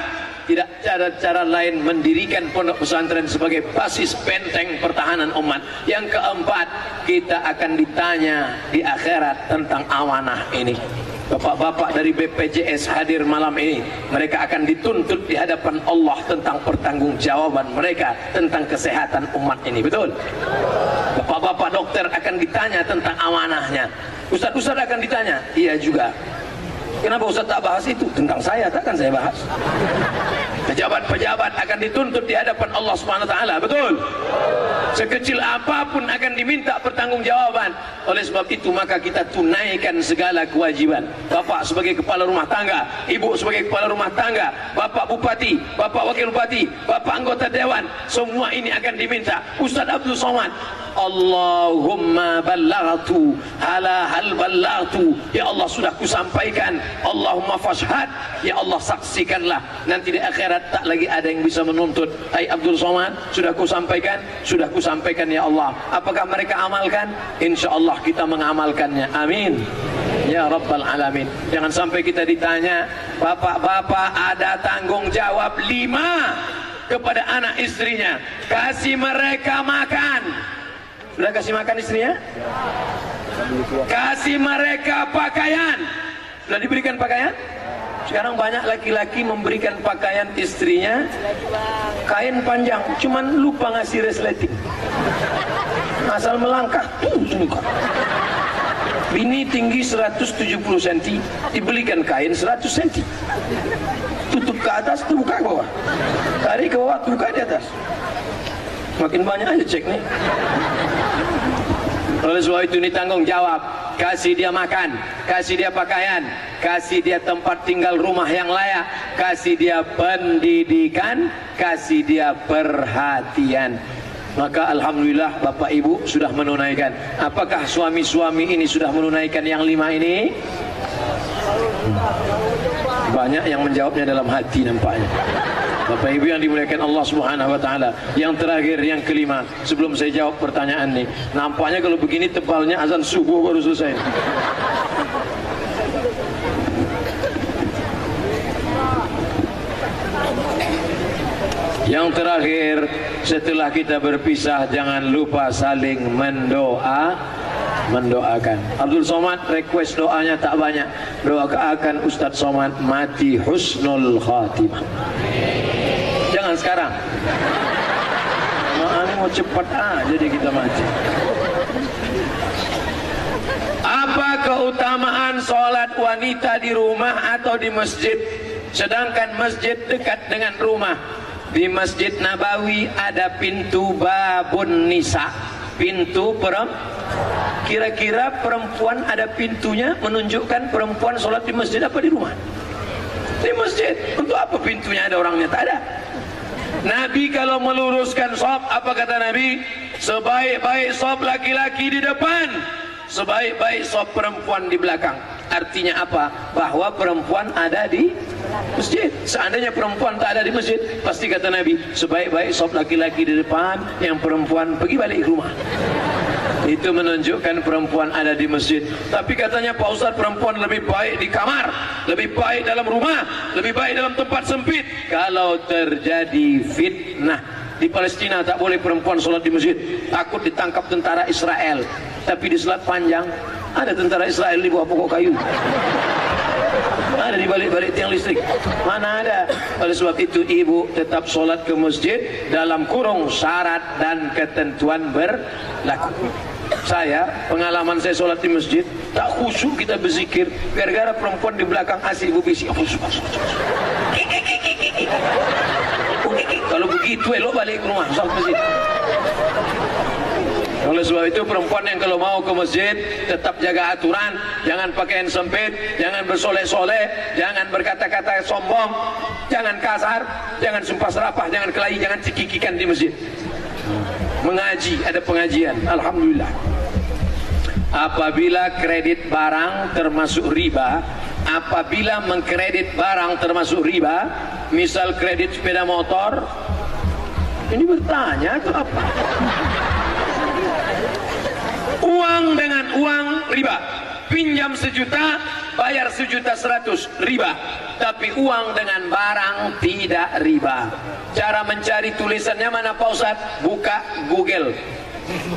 tidak cara-cara lain mendirikan pondok pesantren sebagai basis benteng pertahanan umat. Yang keempat, kita akan ditanya di akhirat tentang amanah ini. Bapak-bapak dari BPJS hadir malam ini. Mereka akan dituntut di hadapan Allah tentang pertanggungjawaban mereka tentang kesehatan umat ini. Betul? Bapak-bapak dokter akan ditanya tentang amanahnya. Ustaz-ustaz akan ditanya. Iya juga. Kenapa Ustaz tak bahas itu? Tentang saya, takkan saya bahas. Pejabat-pejabat akan dituntut di hadapan Allah Subhanahu wa taala. Betul? Sekecil apapun akan diminta pertanggungjawaban. Oleh sebab itu maka kita tunaikan segala kewajiban. Bapak sebagai kepala rumah tangga, ibu sebagai kepala rumah tangga, bapak bupati, bapak wakil bupati, bapak anggota dewan, semua ini akan diminta. Ustaz Abdul Somad, Allahumma ballaghtu ala hal ballaghtu. Ya Allah, sudah kusampaikan. Allahumma fashhad. Ya Allah, saksikanlah. Nanti di akhirat tak lagi ada yang bisa menuntut. Hai Abdul Somad, sudah kusampaikan? Sudah kusampaikan ya Allah. Apakah mereka amalkan? InsyaAllah kita mengamalkannya. Amin ya Rabbal Alamin. Jangan sampai kita ditanya, bapak-bapak ada tanggung jawab 5 kepada anak istrinya. Kasih mereka makan. Sudah kasih makan istrinya? Kasih mereka pakaian. Sudah diberikan pakaian? Sekarang banyak laki-laki memberikan pakaian istrinya kain panjang, cuman lupa ngasih resleting. Asal melangkah, suka. Bini tinggi 170 cm, dibelikan kain 100 cm. Tutup ke atas, buka ke bawah. Tarik ke bawah, buka di atas. Makin banyak aja cek nih. Oleh sebab itu ini tanggung jawab. Kasih dia makan, kasih dia pakaian, kasih dia tempat tinggal rumah yang layak, kasih dia pendidikan, kasih dia perhatian. Maka alhamdulillah Bapak Ibu sudah menunaikan. Apakah suami-suami ini sudah menunaikan yang 5 ini? Banyak yang menjawabnya dalam hati nampaknya. Bapak Ibu yang dimuliakan Allah Subhanahu wa taala. Yang terakhir, yang kelima, sebelum saya jawab pertanyaan nih. Nampaknya kalau begini tebalnya azan subuh baru selesai. Yang terakhir, setelah kita berpisah jangan lupa saling mendoakan. Abdul Somad request doanya tak banyak. Doakan Ustadz Somad mati husnul khatimah. Jangan sekarang. Ini mau cepat jadi kita mati. Apa keutamaan sholat wanita di rumah atau di masjid? Sedangkan masjid dekat dengan rumah. Di Masjid Nabawi ada pintu babun nisa, pintu kira-kira perempuan ada pintunya menunjukkan perempuan sholat di masjid apa di rumah? Di masjid. Untuk apa pintunya ada orangnya? Tak ada. Nabi kalau meluruskan shaf, apa kata Nabi? Sebaik-baik shaf laki-laki di depan, sebaik-baik shaf perempuan di belakang. Artinya apa? Bahwa perempuan ada di masjid. Seandainya perempuan tak ada di masjid, pasti kata Nabi, sebaik-baik shaf laki-laki di depan, yang perempuan pergi balik ke rumah. Itu menunjukkan perempuan ada di masjid. Tapi katanya Pak Ustaz, perempuan lebih baik di kamar, lebih baik dalam rumah, lebih baik dalam tempat sempit. Kalau terjadi fitnah di Palestina, tak boleh perempuan sholat di masjid, takut ditangkap tentara Israel. Tapi di Selat Panjang ada tentara Israel di bawah pokok kayu, ada di balik-balik tiang listrik. Mana ada. Oleh sebab itu ibu tetap sholat ke masjid dalam kurung syarat dan ketentuan berlaku. Saya, pengalaman saya sholat di masjid, tak khusyuk kita berzikir, gara-gara perempuan di belakang asik ibu bisik. Kalau begitu elok balik ke rumah, sholat masjid. Oleh sebab itu perempuan yang kalau mau ke masjid tetap jaga aturan, jangan pakaian sempit, jangan bersoleh-soleh, jangan berkata-kata sombong, jangan kasar, jangan sumpah serapah, jangan kelahi, jangan cekikikan di masjid. Mengaji, ada pengajian, alhamdulillah. Apabila kredit barang termasuk riba, apabila mengkredit barang termasuk riba, misal kredit sepeda motor, ini bertanya itu apa? Uang dengan uang riba. pinjam 1 juta, bayar 1.100.000 riba. Tapi uang dengan barang tidak riba. Cara mencari tulisannya mana Pak Ustadz? Buka Google,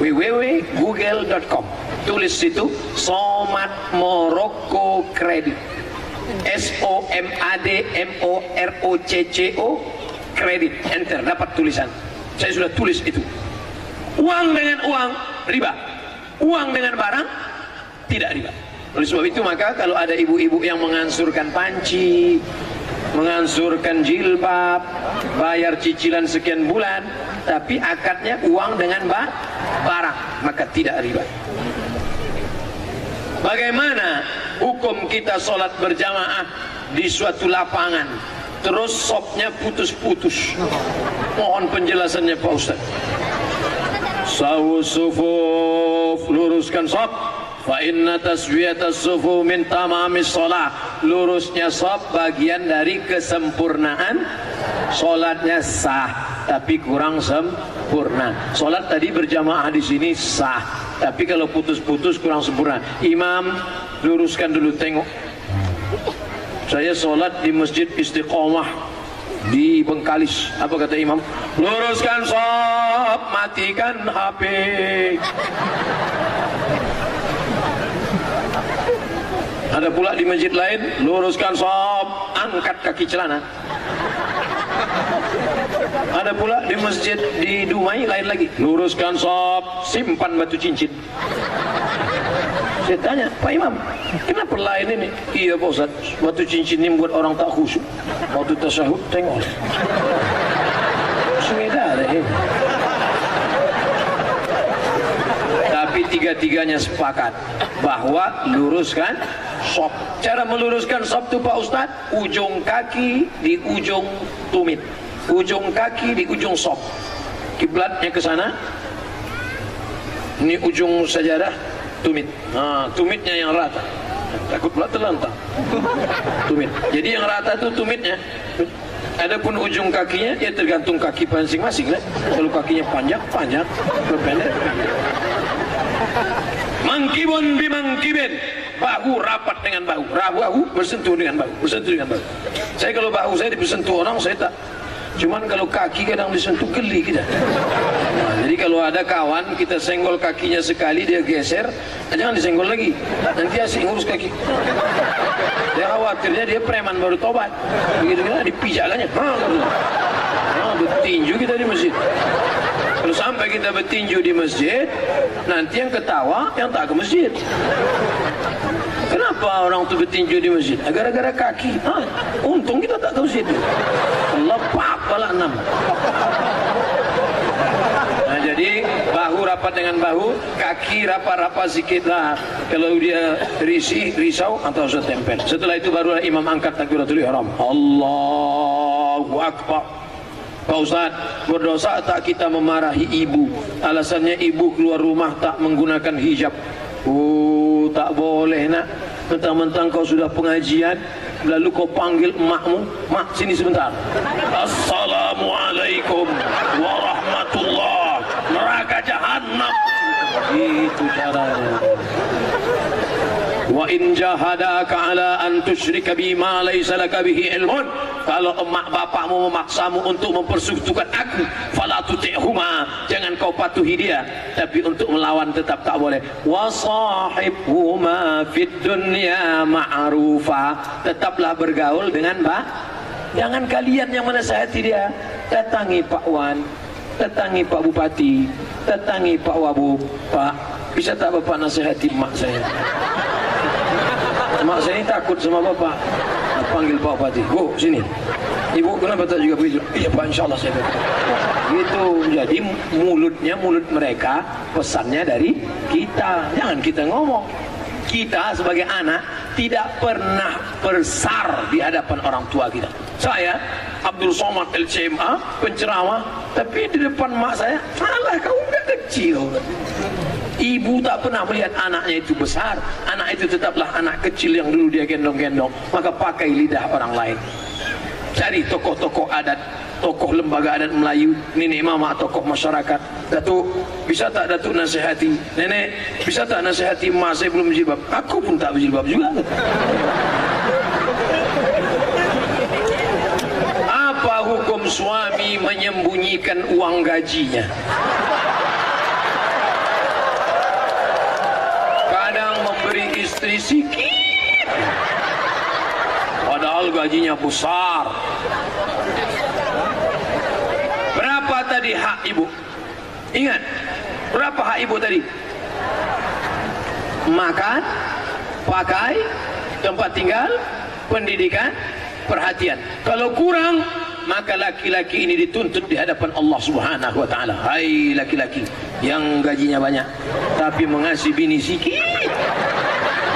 www.google.com. Tulis situ Somad Morocco Credit, SOMADMOROCCO Credit. Enter, dapat tulisan. Saya sudah tulis itu. Uang dengan uang riba, uang dengan barang tidak riba. Oleh sebab itu maka kalau ada ibu-ibu yang mengansurkan panci, mengansurkan jilbab, bayar cicilan sekian bulan, tapi akadnya uang dengan barang, maka tidak riba. Bagaimana hukum kita sholat berjamaah di suatu lapangan, terus sopnya putus-putus? Mohon penjelasannya Pak Ustaz. Sawu sufuf, luruskan sop. Fa inna taswiyatas sufu min tamamis sholat. Lurusnya sop bagian dari kesempurnaan sholatnya sah, tapi kurang sempurna. Sholat tadi berjamaah di sini sah, tapi kalau putus-putus kurang sempurna. Imam, luruskan dulu, tengok. Saya sholat di Masjid Istiqomah di Bengkalis. Apa kata imam? Luruskan shop, matikan HP. Ada pula di masjid lain, luruskan shop, angkat kaki celana. Ada pula di masjid di Dumai lain lagi, luruskan shop, simpan batu cincin. Saya tanya, Pak Imam, kenapa lain ini? Iya Pak Ustaz, batu cincin ini buat orang tak khusyuk. Waktu tasyahud, tengok. Semeda ada ini. Tapi tiga-tiganya sepakat bahwa luruskan shop. Cara meluruskan shop itu Pak Ustaz, ujung kaki di ujung tumit, ujung kaki di ujung shop. Kiblatnya ke sana. Ini ujung sajadah, tumit. Nah, tumitnya yang rata. Takut pula terlentang. Tumit. Jadi yang rata itu tumitnya. Adapun ujung kakinya ya tergantung kaki masing-masing lah. Kalau kakinya panjang, kalau pendek. Mangkibun bimangkibin, bahu rapat dengan bahu, bahu bersentuh dengan bahu, Saya kalau bahu saya disentuh orang, saya tak. Cuman kalau kaki kadang disentuh, geli kita. Nah, jadi kalau ada kawan kita senggol kakinya sekali, dia geser, jangan disenggol lagi. Nanti asik ngurus kaki. Dia khawatirnya dia preman baru tobat. Begitu kita dipijakannya. Bertinju kita di masjid. Kalau sampai kita bertinju di masjid, nanti yang ketawa yang tak ke masjid. Kenapa orang itu bertinju di masjid? Gara-gara kaki. Untung kita tak ke masjid. Allah pak pala 6. Nah, jadi bahu rapat dengan bahu, kaki rapat-rapat sedikit lah. Kalau dia risau atau setempel. Setelah itu barulah imam angkat takbiratul ihram. Allahu Akbar. Pak Ustaz, berdosa tak kita memarahi ibu? Alasannya ibu keluar rumah tak menggunakan hijab. Oh, tak boleh nak. Mentang-mentang kau sudah pengajian, lalu kau panggil emakmu, mak sini sebentar. Assalamualaikum warahmatullah, neraka jahanam. Itu caranya. Wa in jahadaka ala an tusyrika bima laysa laka bihi ilmun. Kalau emak bapakmu memaksamu untuk mempersekutukan aku, fala tuti'huma, jangan kau patuhi dia. Tapi untuk melawan tetap tak boleh. Wa sahibhuma fid dunya ma'rufa, tetaplah bergaul dengan jangan kalian yang menasihati dia. Datangi Pak Wan, datangi Pak Bupati, datangi Pak Wabub. Pak, bisa tak Bapak nasihati mak saya? Mak saya ini takut sama Bapak. Panggil Pak Bupati, go sini. Ibu kenapa tak juga begitu? Iya Pak, insyaAllah saya begitu. Gitu. Jadi mulutnya mulut mereka, pesannya dari kita. Jangan kita ngomong. Kita sebagai anak tidak pernah besar di hadapan orang tua kita. Saya Abdul Somad LCMA, penceramah, tapi di depan mak saya, salah kau udah kecil. Ibu tak pernah melihat anaknya itu besar. Anak itu tetaplah anak kecil yang dulu dia gendong-gendong. Maka pakai lidah orang lain. Cari tokoh-tokoh adat, tokoh lembaga adat Melayu, nenek mama, tokoh masyarakat. Datuk, bisa tak Datuk nasihati? Nenek, bisa tak nasihati emak saya belum berjilbab? Aku pun tak berjilbab juga. Apa hukum suami menyembunyikan uang gajinya? Kadang memberi istri sikit, padahal gajinya besar. Berapa tadi hak ibu? Ingat, berapa hak ibu tadi? Makan, pakai, tempat tinggal, pendidikan, perhatian. Kalau kurang, maka laki-laki ini dituntut di hadapan Allah Subhanahu wa taala. Hai laki-laki yang gajinya banyak tapi mengasihi bini sikit,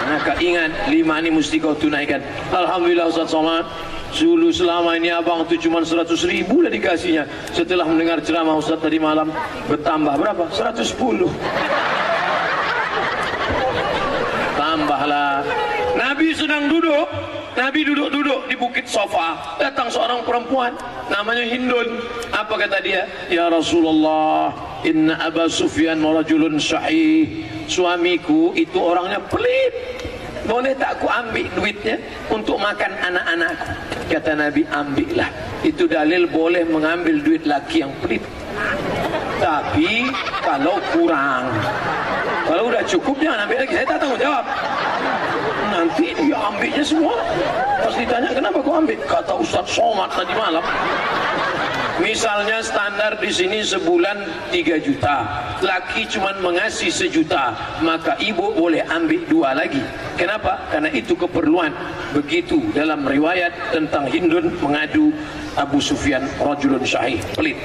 maka ingat 5 ini mesti kau tunaikan. Alhamdulillah Ustaz Somad, dulu selama ini abang tu cuma 100.000 lah dikasihnya. Setelah mendengar ceramah Ustaz tadi malam, bertambah berapa? 110. Tambahlah. Nabi sedang duduk, Nabi duduk-duduk di bukit Sofa. Datang seorang perempuan namanya Hindun. Apa kata dia? Ya Rasulullah, inna Aba Sufyan rajulun syahih. Suamiku itu orangnya pelit. Boleh tak aku ambil duitnya untuk makan anak-anakku? Kata Nabi, ambillah. Itu dalil boleh mengambil duit laki yang pelit. Tapi kalau kurang, kalau udah cukup jangan ambil lagi. Saya tak tanggung jawab. Nanti dia ambilnya semua. Pas ditanya kenapa kau ambil? Kata Ustaz Somad tadi malam. Misalnya standar di sini sebulan 3 juta, laki cuma mengasih 1 juta, maka ibu boleh ambil 2 lagi. Kenapa? Karena itu keperluan. Begitu dalam riwayat tentang Hindun mengadu Abu Sufyan rajulun syahih, pelit.